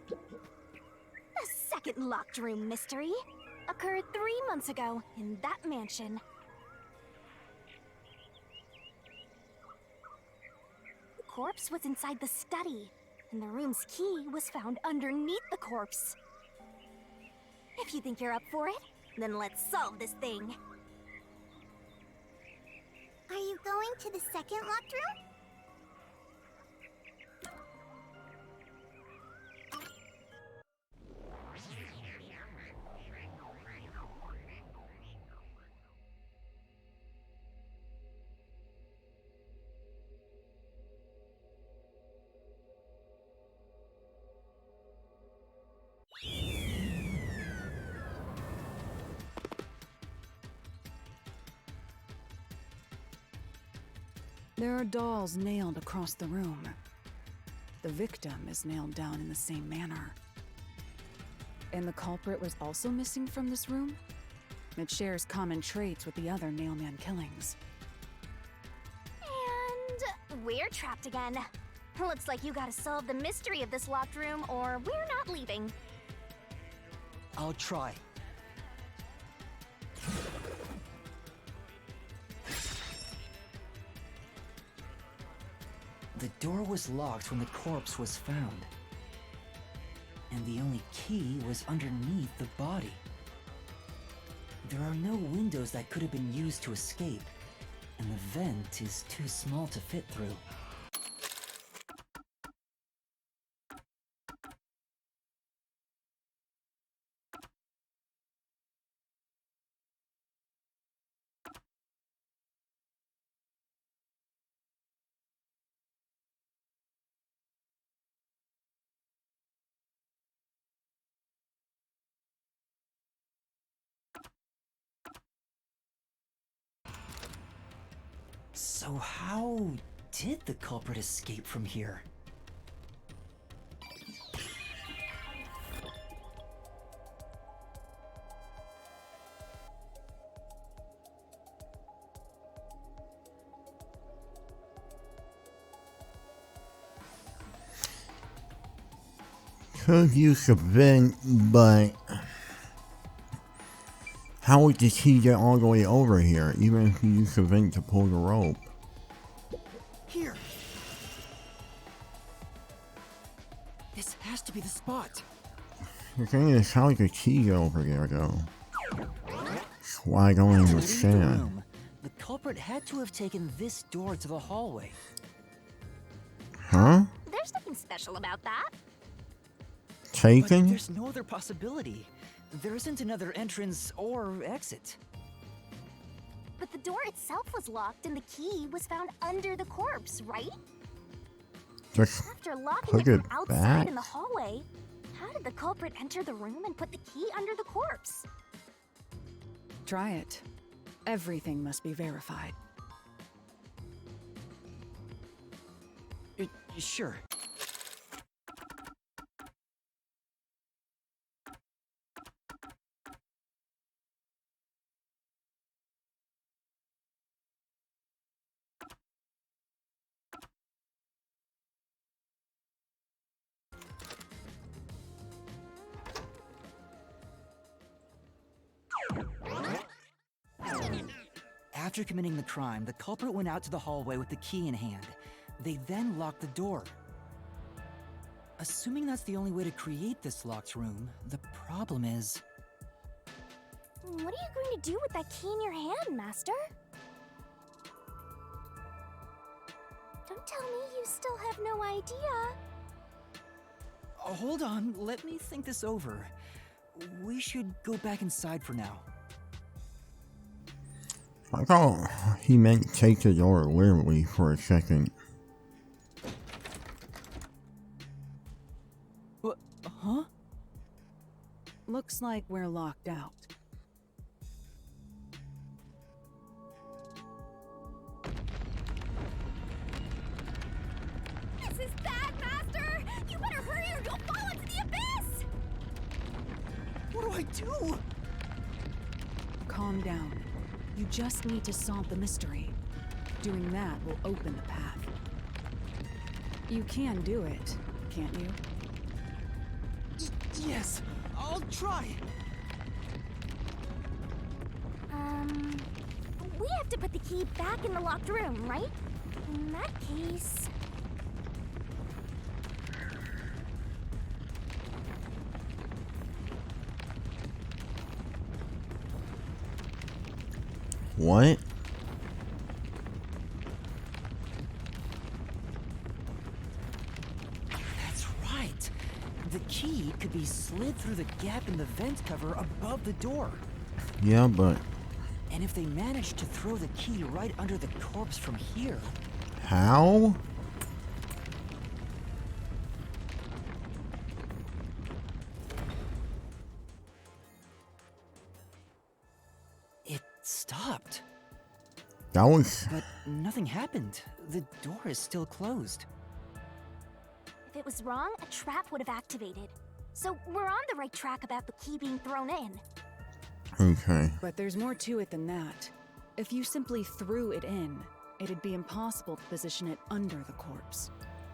Speaker 3: The second locked room mystery occurred 3 months ago in that mansion. The corpse was inside the study, and the room's key was found underneath the corpse. If you think you're up for it, then let's solve this thing. Are you going to the second locked room?
Speaker 4: There are dolls nailed across the room. The victim is nailed down in the same manner. And the culprit was also missing from this room? It shares common traits with the other Nailman killings.
Speaker 3: And we're trapped again. Looks like you gotta solve the mystery of this locked room, or we're not leaving.
Speaker 2: I'll try. The door was locked when the corpse was found. And the only key was underneath the body. There are no windows that could have been used to escape, and the vent is too small to fit through. So how did the culprit escape from here?
Speaker 1: Could use a vent, but how would the key get all the way over here, even if you use a vent to pull the rope?
Speaker 6: Here. This has to be the spot.
Speaker 1: The thing is, how did the key get over there, though? That's why I don't
Speaker 2: To leave the
Speaker 1: understand.
Speaker 2: room, the culprit had to have taken this door to the hallway.
Speaker 1: Huh?
Speaker 3: There's nothing special about that.
Speaker 2: But
Speaker 1: Taken?
Speaker 2: there's no other possibility. There isn't another entrance or exit.
Speaker 3: But the door itself was locked and the key was found under the corpse, right?
Speaker 1: Just
Speaker 3: After locking
Speaker 1: put
Speaker 3: it from
Speaker 1: it
Speaker 3: outside
Speaker 1: back?
Speaker 3: in the hallway, how did the culprit enter the room and put the key under the corpse?
Speaker 4: Try it. Everything must be verified.
Speaker 2: Sure. After committing the crime, the culprit went out to the hallway with the key in hand. They then locked the door. Assuming that's the only way to create this locked room, the problem is...
Speaker 3: What are you going to do with that key in your hand, Master? Don't tell me you still have no idea.
Speaker 2: Hold on, let me think this over. We should go back inside for now.
Speaker 1: I thought he meant take the door literally for a second.
Speaker 2: What? Huh?
Speaker 4: Looks like we're locked out.
Speaker 3: This is bad, Master! You better hurry or you'll fall into the abyss!
Speaker 2: What do I do?
Speaker 4: Calm down. You just need to solve the mystery. Doing that will open the path. You can do it, can't you?
Speaker 6: Yes, I'll try.
Speaker 3: We have to put the key back in the locked room, right? In that case...
Speaker 1: What?
Speaker 2: That's right. The key could be slid through the gap in the vent cover above the door.
Speaker 1: Yeah, but
Speaker 2: And if they managed to throw the key right under the corpse from here,
Speaker 1: how?
Speaker 2: it stopped.
Speaker 1: That was...
Speaker 2: But nothing happened. The door is still closed.
Speaker 3: If it was wrong, a trap would have activated. So we're on the right track about the key being thrown in.
Speaker 1: Okay.
Speaker 4: But there's more to it than that. If you simply threw it in, it'd be impossible to position it under the corpse.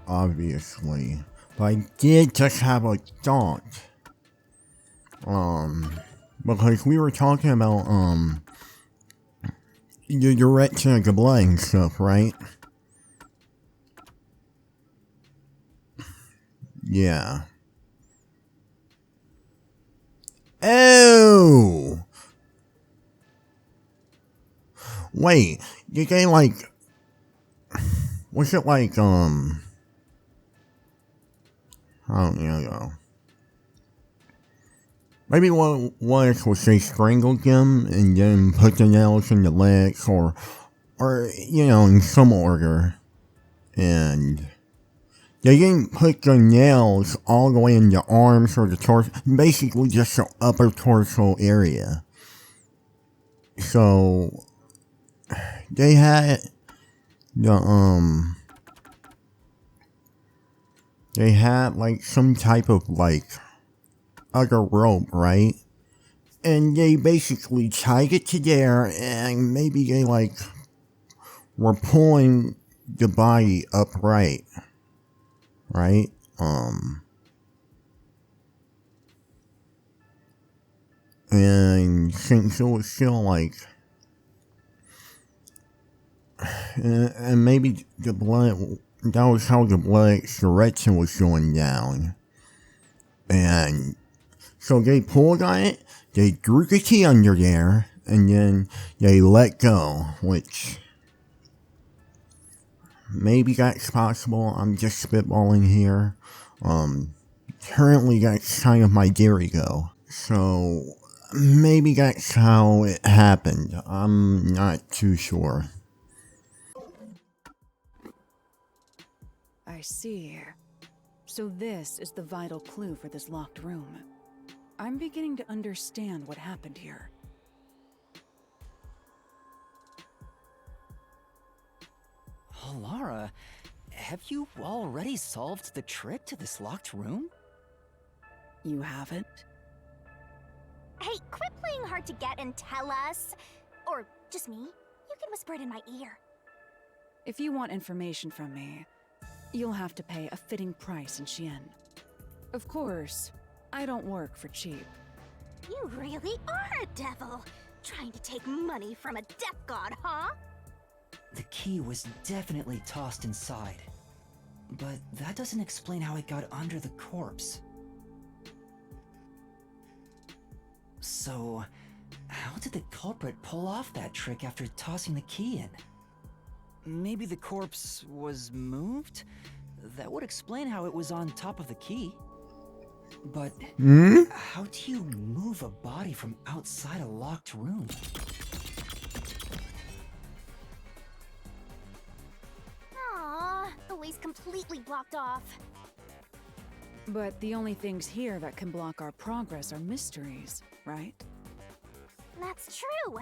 Speaker 1: Obviously. But I did just have a thought. Because we were talking about, the direction of the blood and stuff, right? Yeah. Oh! Wait, did they like... Was it like, I don't know. Maybe what was they strangled them and then put the nails in the legs or, you know, in some order. And they didn't put the nails all the way in the arms or the torso, basically just the upper torso area. So, they had they had like some type of like other rope, right? And they basically tied it to there and maybe they like were pulling the body upright, right? And since it was still like and maybe the blood, that was how the blood direction was going down. And so they pulled on it, they drew the key under there, and then they let go, which maybe that's possible. I'm just spitballing here. Currently that's kind of my theory though. So maybe that's how it happened. I'm not too sure.
Speaker 4: I see. So this is the vital clue for this locked room. I'm beginning to understand what happened here.
Speaker 2: Oh, Lara, have you already solved the trick to this locked room?
Speaker 4: You haven't?
Speaker 3: Hey, quit playing hard to get and tell us. Or just me. You can whisper it in my ear.
Speaker 4: If you want information from me, you'll have to pay a fitting price in Xian. Of course, I don't work for cheap.
Speaker 3: You really are a devil. Trying to take money from a death god, huh?
Speaker 2: The key was definitely tossed inside. But that doesn't explain how it got under the corpse. So, how did the culprit pull off that trick after tossing the key in? Maybe the corpse was moved? That would explain how it was on top of the key. But how do you move a body from outside a locked room?
Speaker 3: Aww, the way's completely blocked off.
Speaker 4: But the only things here that can block our progress are mysteries, right?
Speaker 3: That's true.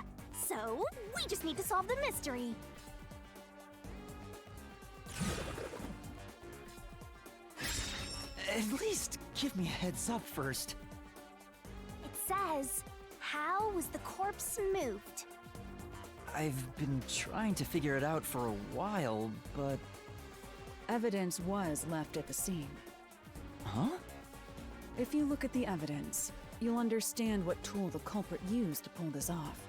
Speaker 3: So, we just need to solve the mystery.
Speaker 2: At least give me a heads up first.
Speaker 3: It says, how was the corpse moved?
Speaker 2: I've been trying to figure it out for a while, but...
Speaker 4: Evidence was left at the scene.
Speaker 2: Huh?
Speaker 4: If you look at the evidence, you'll understand what tool the culprit used to pull this off.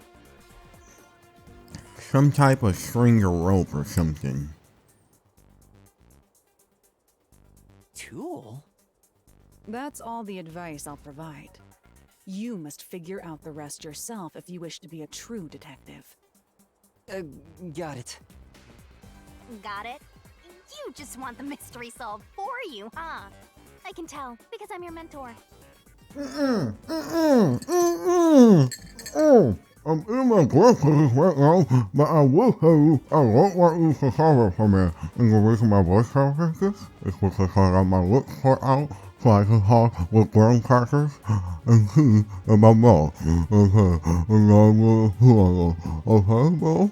Speaker 1: Some type of string or rope or something.
Speaker 2: Tool?
Speaker 4: That's all the advice I'll provide. You must figure out the rest yourself if you wish to be a true detective.
Speaker 2: Got it.
Speaker 3: Got it? You just want the mystery solved for you, huh? I can tell, because I'm your mentor.
Speaker 1: I'm in my glasses right now, but I will tell you, I don't want you to solve it for me. And the reason my voice sounds like this is because I got my lips cut out so I can talk with graham crackers and tea in my mouth. Okay, and I'm okay, bro?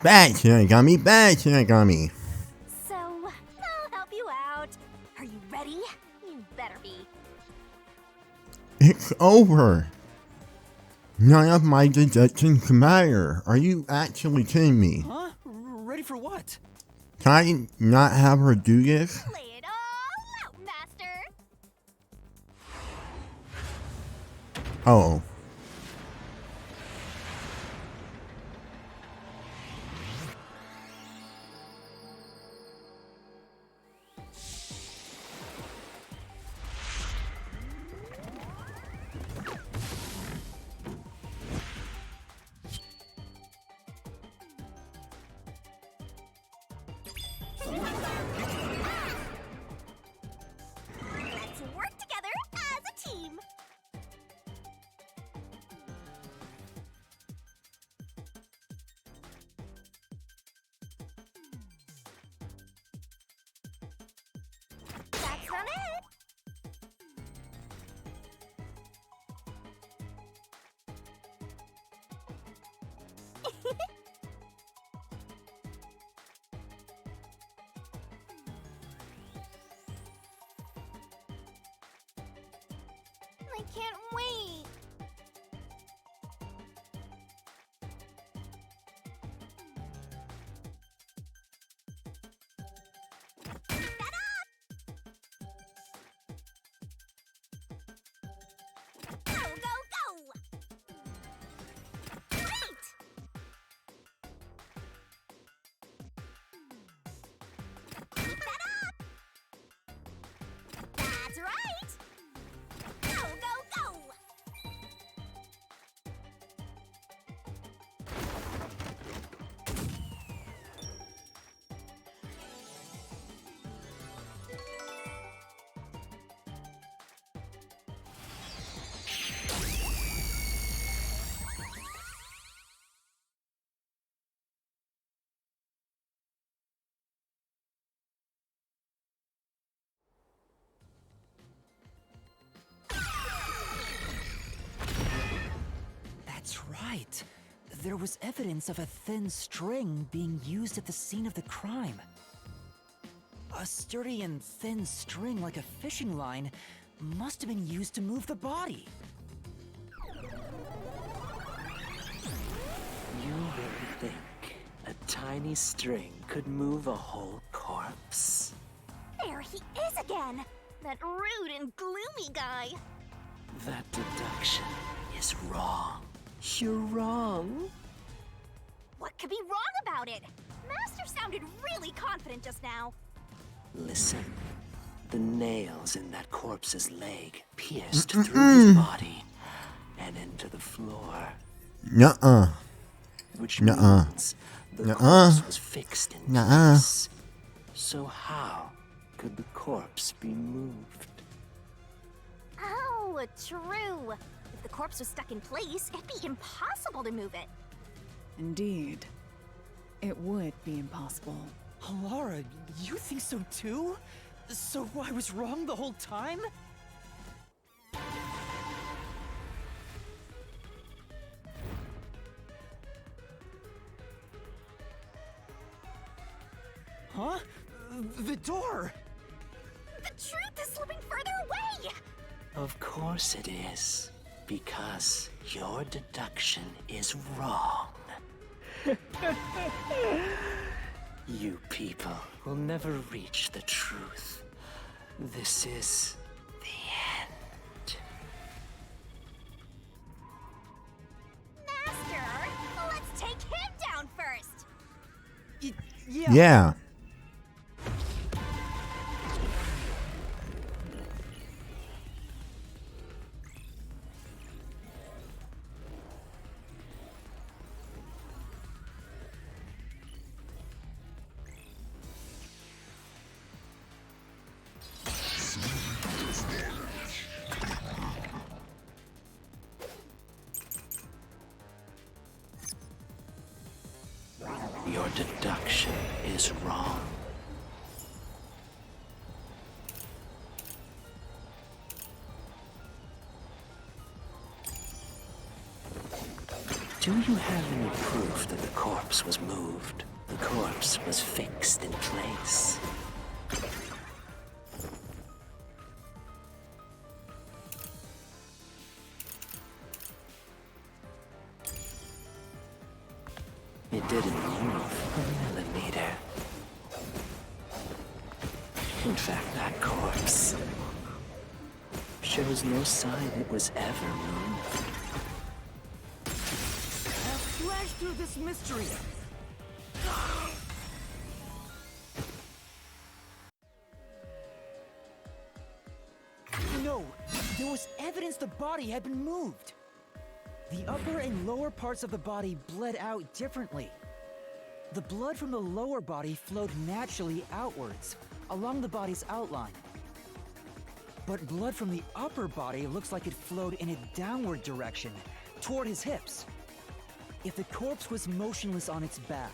Speaker 1: Bad Shinigami, bad Shinigami.
Speaker 3: So, I'll help you out. Are you ready? You better be.
Speaker 1: It's over. None of my deductions matter. Are you actually kidding me?
Speaker 2: Huh? Ready for what?
Speaker 1: Can I not have her do this?
Speaker 3: Lay it all out, Master.
Speaker 1: Oh.
Speaker 3: Let's work together as a team. That's not it. I can't wait. Go, go, go! Great! Keep that up! That's right! Go, go, go!
Speaker 2: That's right. There was evidence of a thin string being used at the scene of the crime. A sturdy and thin string like a fishing line must have been used to move the body.
Speaker 5: You really think a tiny string could move a whole corpse?
Speaker 3: There he is again! That rude and gloomy guy!
Speaker 5: That deduction is wrong. You're wrong.
Speaker 3: What could be wrong about it? Master sounded really confident just now.
Speaker 5: Listen. The nails in that corpse's leg pierced through his body and into the floor.
Speaker 1: Nuh-uh.
Speaker 5: Which
Speaker 1: Nuh-uh.
Speaker 5: means the
Speaker 1: Nuh-uh.
Speaker 5: corpse was fixed in
Speaker 1: Nuh-uh.
Speaker 5: place. So how could the corpse be moved?
Speaker 3: Oh, true. If the corpse was stuck in place, it'd be impossible to move it.
Speaker 4: Indeed. It would be impossible.
Speaker 2: Laura, you think so too? So I was wrong the whole time? Huh? The door!
Speaker 3: The truth is slipping further away!
Speaker 5: Of course it is. Because your deduction is wrong. You people will never reach the truth. This is the end.
Speaker 3: Master, let's take him down first.
Speaker 2: Yeah.
Speaker 1: Yeah.
Speaker 5: Your deduction is wrong. Do you have any proof that the corpse was moved? The corpse was fixed in place. It didn't move a millimeter. In fact, that corpse shows no sign it was ever moved.
Speaker 2: I'll flash through this mystery. No, there was evidence the body had been moved. The upper and lower parts of the body bled out differently. The blood from the lower body flowed naturally outwards, along the body's outline. But blood from the upper body looks like it flowed in a downward direction, toward his hips. If the corpse was motionless on its back,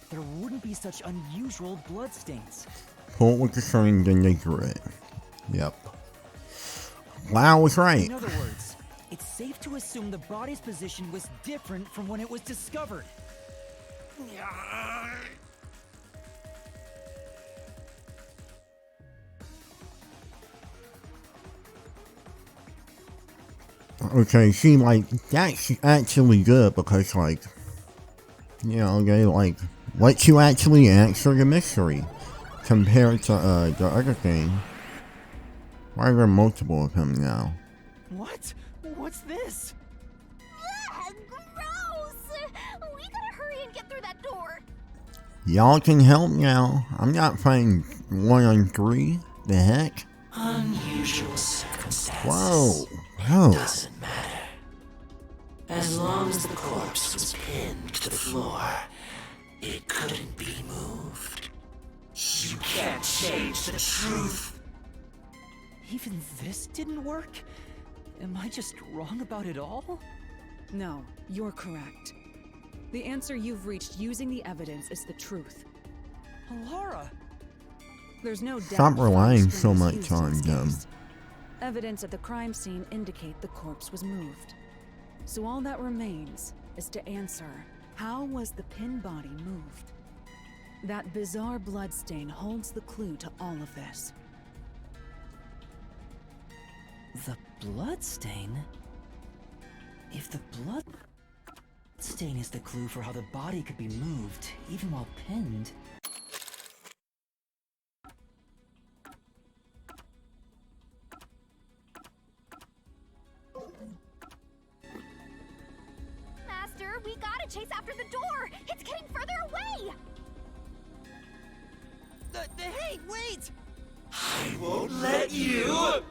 Speaker 2: there wouldn't be such unusual bloodstains.
Speaker 1: Port was discerning then they drew it. Yep. Wow was right.
Speaker 2: In other words, it's safe to assume the body's position was different from when it was discovered.
Speaker 1: Okay, see, like, that's actually good because, like, you know, they, like, let you actually answer the mystery compared to, the other thing. Why are there multiple of him now?
Speaker 2: What? What's this?
Speaker 3: Ugh, gross! We gotta hurry and get through that door.
Speaker 1: Y'all can help now. I'm not fighting 1 on 3. The heck?
Speaker 5: Unusual circumstances.
Speaker 1: Whoa. Whoa.
Speaker 5: Doesn't matter. As long as the corpse was pinned to the floor, it couldn't be moved. You can't change the truth.
Speaker 2: Even this didn't work? Am I just wrong about it all?
Speaker 4: No, you're correct. The answer you've reached using the evidence is the truth.
Speaker 2: Lara!
Speaker 4: There's no doubt.
Speaker 1: Stop relying
Speaker 4: Fine
Speaker 1: so
Speaker 4: Spring was
Speaker 1: much
Speaker 4: used in
Speaker 1: on
Speaker 4: this
Speaker 1: them.
Speaker 4: case. Evidence at the crime scene indicate the corpse was moved. So all that remains is to answer, how was the pin body moved? That bizarre bloodstain holds the clue to all of this.
Speaker 2: The bloodstain? If the bloodstain is the clue for how the body could be moved, even while pinned...
Speaker 3: Master, we gotta chase after the door. It's getting further away.
Speaker 6: Hey, wait!
Speaker 5: I won't let you!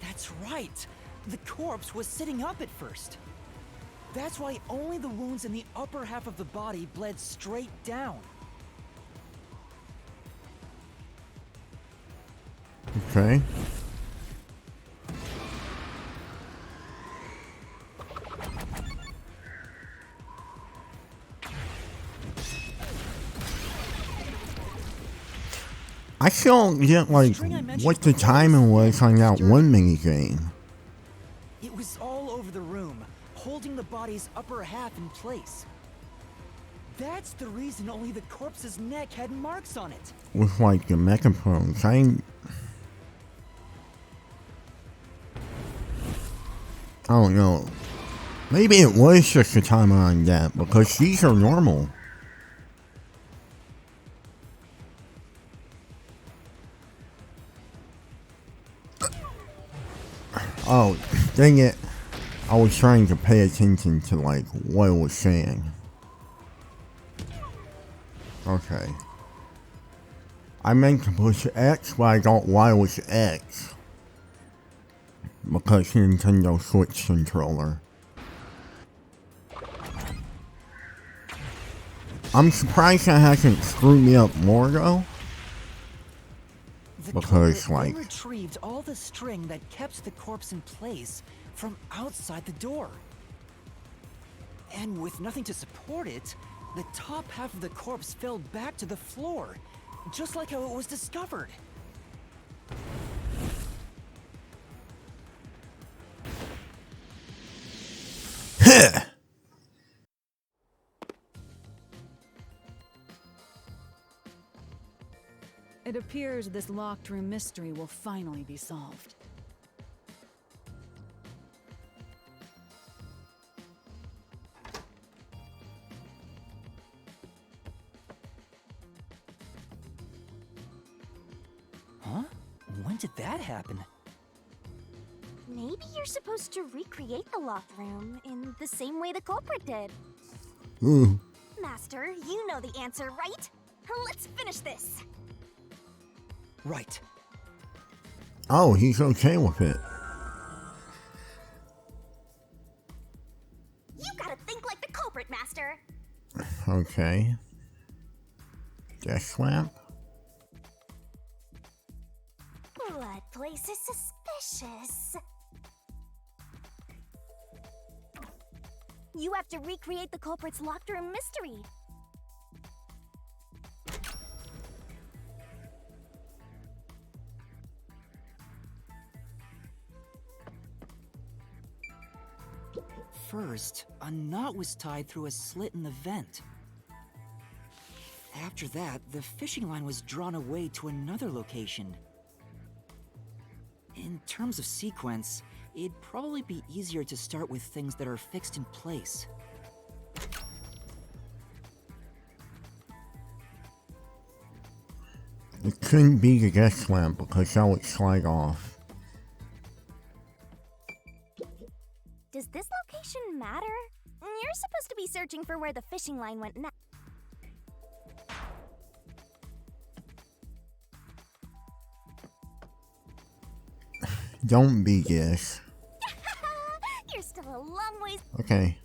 Speaker 2: That's right! The corpse was sitting up at first. That's why only the wounds in the upper half of the body bled straight down.
Speaker 1: Okay. I still get like
Speaker 2: String I mentioned
Speaker 1: what the
Speaker 2: before
Speaker 1: timing was on that
Speaker 2: sturdy.
Speaker 1: one mini game.
Speaker 2: It was all over the room, holding the body's upper half in place. That's the reason only the corpse's neck had marks on it.
Speaker 1: With like the mechaphones. I don't know. Maybe it was just the timer on that because these are normal. Oh, dang it. I was trying to pay attention to like what it was saying. Okay. I meant to push X, but I got Y was X. Because Nintendo Switch controller. I'm surprised that hasn't screwed me up more though.
Speaker 2: The
Speaker 1: Because,
Speaker 2: culprit then
Speaker 1: like-
Speaker 2: retrieved all the string that kept the corpse in place from outside the door. And with nothing to support it, the top half of the corpse fell back to the floor, just like how it was discovered.
Speaker 4: It appears this locked room mystery will finally be solved.
Speaker 2: Huh? When did that happen?
Speaker 3: Maybe you're supposed to recreate the locked room in the same way the culprit did.
Speaker 1: Ooh.
Speaker 3: Master, you know the answer, right? Let's finish this.
Speaker 2: Right.
Speaker 1: Oh, he's okay with it.
Speaker 3: You gotta think like the culprit, Master.
Speaker 1: Okay. Death lamp?
Speaker 3: Blood place is suspicious. You have to recreate the culprit's locked room mystery.
Speaker 2: First, a knot was tied through a slit in the vent. After that, the fishing line was drawn away to another location. In terms of sequence, it'd probably be easier to start with things that are fixed in place.
Speaker 1: It couldn't be the death lamp because that would slide off.
Speaker 3: Does this location matter? You're supposed to be searching for where the fishing line went next.
Speaker 1: Don't be this.
Speaker 3: You're still a long ways.
Speaker 1: Okay.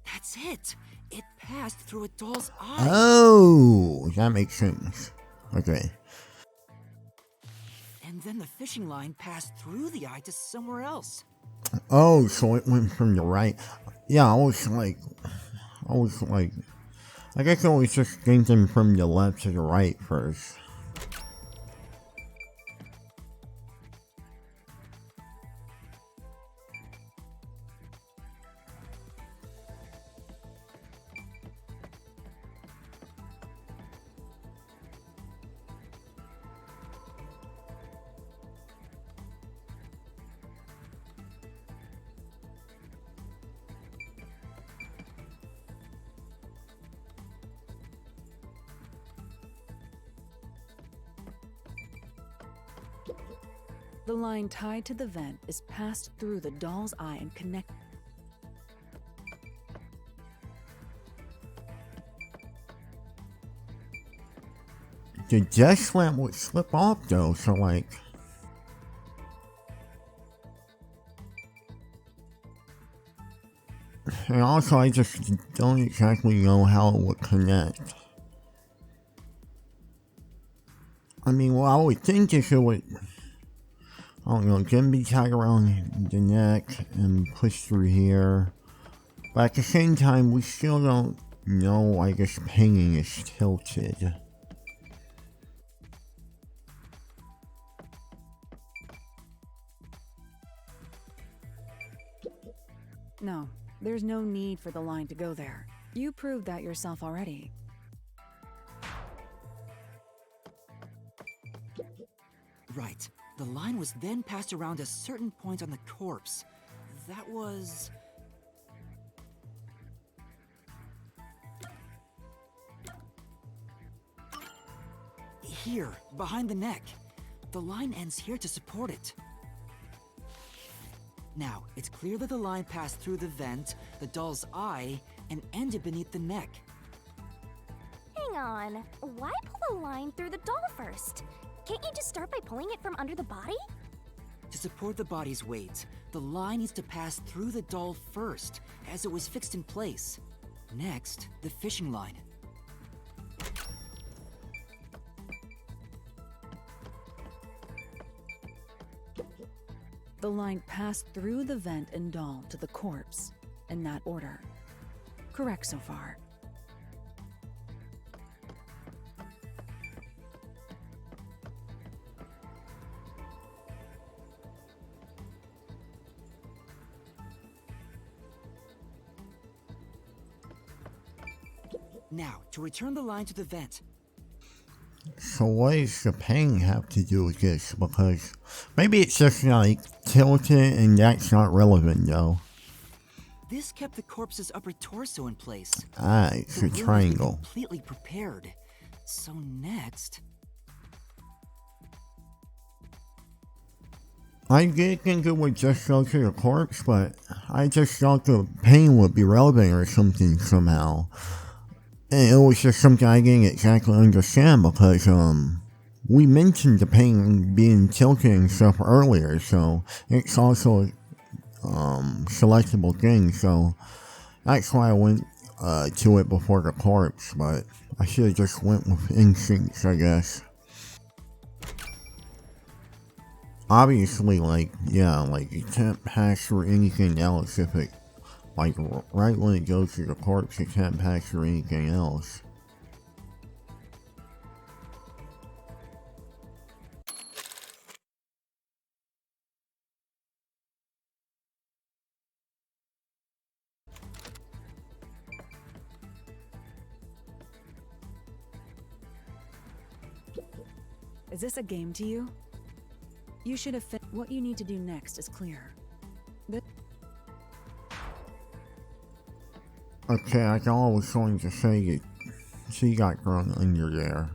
Speaker 2: That's it! It passed through a doll's eye!
Speaker 1: Oh, that makes sense. Okay.
Speaker 2: And then the fishing line passed through the eye to somewhere else.
Speaker 1: Oh, so it went from the right. Yeah, I guess I was just thinking from the left to the right first.
Speaker 4: The line tied to the vent is passed through the doll's eye and connected.
Speaker 1: The death lamp would slip off though, so like. And also, I just don't exactly know how it would connect. I mean, well, I would think if it would, I don't know, can be tied around the neck and pushed through here. But at the same time, we still don't know why this painting is tilted.
Speaker 4: No, there's no need for the line to go there. You proved that yourself already.
Speaker 2: Right. The line was then passed around a certain point on the corpse. That was... here, behind the neck. The line ends here to support it. Now, it's clear that the line passed through the vent, the doll's eye, and ended beneath the neck.
Speaker 3: Hang on. Why pull the line through the doll first? Can't you just start by pulling it from under the body?
Speaker 2: To support the body's weight, the line needs to pass through the doll first, as it was fixed in place. Next, the fishing line.
Speaker 4: The line passed through the vent and doll to the corpse, in that order. Correct so far.
Speaker 2: Now, to return the line to the vent.
Speaker 1: So what does the painting have to do with this? Because maybe it's just like tilted and that's not relevant though.
Speaker 2: This kept the corpse's upper torso in place.
Speaker 1: Ah, it's
Speaker 2: The
Speaker 1: a
Speaker 2: room has been
Speaker 1: triangle.
Speaker 2: completely prepared. So next...
Speaker 1: I did think it would just go to the corpse, but I just thought the painting would be relevant or something somehow. And it was just something I didn't exactly understand because, we mentioned the painting being tilted and stuff earlier, so it's also a, selectable thing, so that's why I went, to it before the corpse, but I should have just went with instincts, I guess. Obviously, like, yeah, like, you can't pass through anything else if it, like, right when it goes to the corpse, you can't pass through anything else.
Speaker 4: Is this a game to you? You should have what you need to do next is clear.
Speaker 1: Okay, I thought I was going to say that she got grown under there.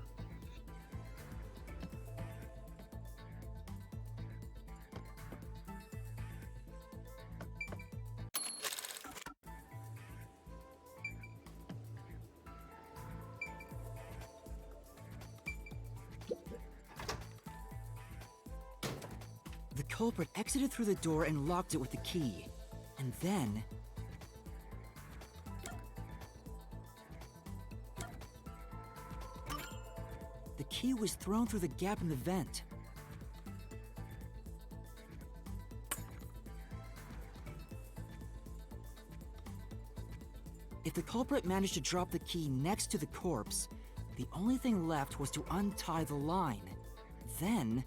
Speaker 2: The culprit exited through the door and locked it with the key. And then... the key was thrown through the gap in the vent. If the culprit managed to drop the key next to the corpse, the only thing left was to untie the line. Then...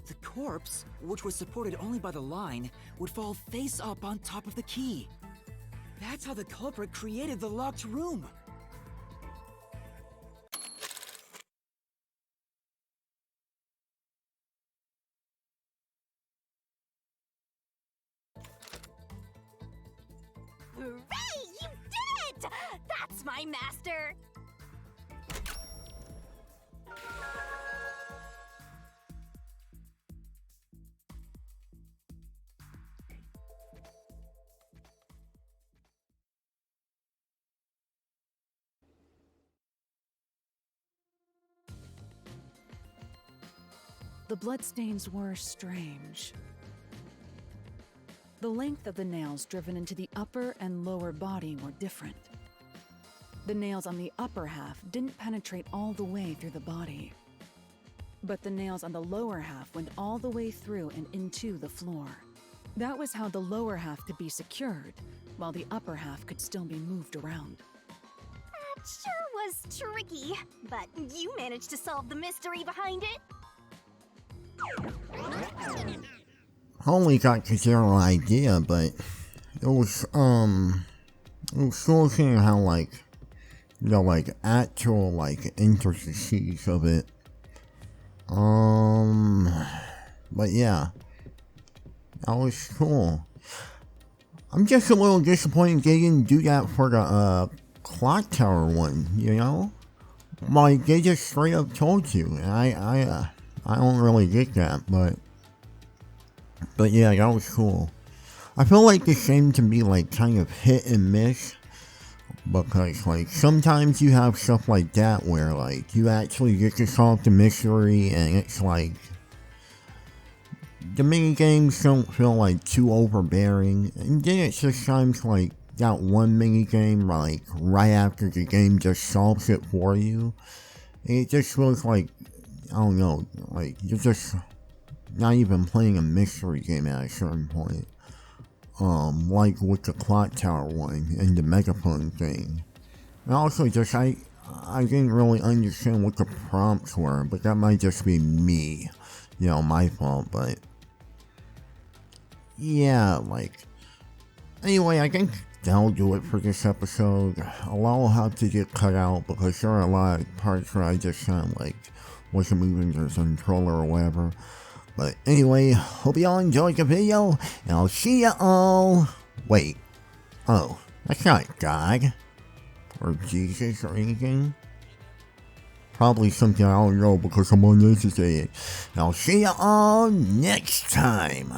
Speaker 2: the corpse, which was supported only by the line, would fall face up on top of the key. That's how the culprit created the locked room.
Speaker 3: Hooray! You did it! That's my master!
Speaker 4: The bloodstains were strange. The length of the nails driven into the upper and lower body were different. The nails on the upper half didn't penetrate all the way through the body, but the nails on the lower half went all the way through and into the floor. That was how the lower half could be secured, while the upper half could still be moved around.
Speaker 3: That sure was tricky, but you managed to solve the mystery behind it.
Speaker 1: Only got the general idea, but it was cool seeing how, like, you know, like, actual, like, intricacies of it. But yeah, that was cool. I'm just a little disappointed they didn't do that for the, clock tower one, you know? Like, they just straight up told you, and I don't really get that, but yeah, that was cool. I feel like this game can be, like, kind of hit and miss, because, like, sometimes you have stuff like that where, like, you actually get to solve the mystery, and it's, like, the minigames don't feel, like, too overbearing, and then it's just times, like, that one minigame, like, right after the game just solves it for you, and it just feels like, I don't know, like, you're just not even playing a mystery game at a certain point. Like with the clock tower one and the megaphone thing. And also just, I didn't really understand what the prompts were, but that might just be me, you know, my fault, but yeah, like, anyway, I think that'll do it for this episode. A lot will have to get cut out because there are a lot of parts where I just kind of, like, wasn't moving the controller or whatever. But anyway, hope y'all enjoyed the video, and I'll see ya all. Wait. Oh, that's not God. Or Jesus or anything. Probably something I don't know because I'm uneducated. And I'll see ya all next time.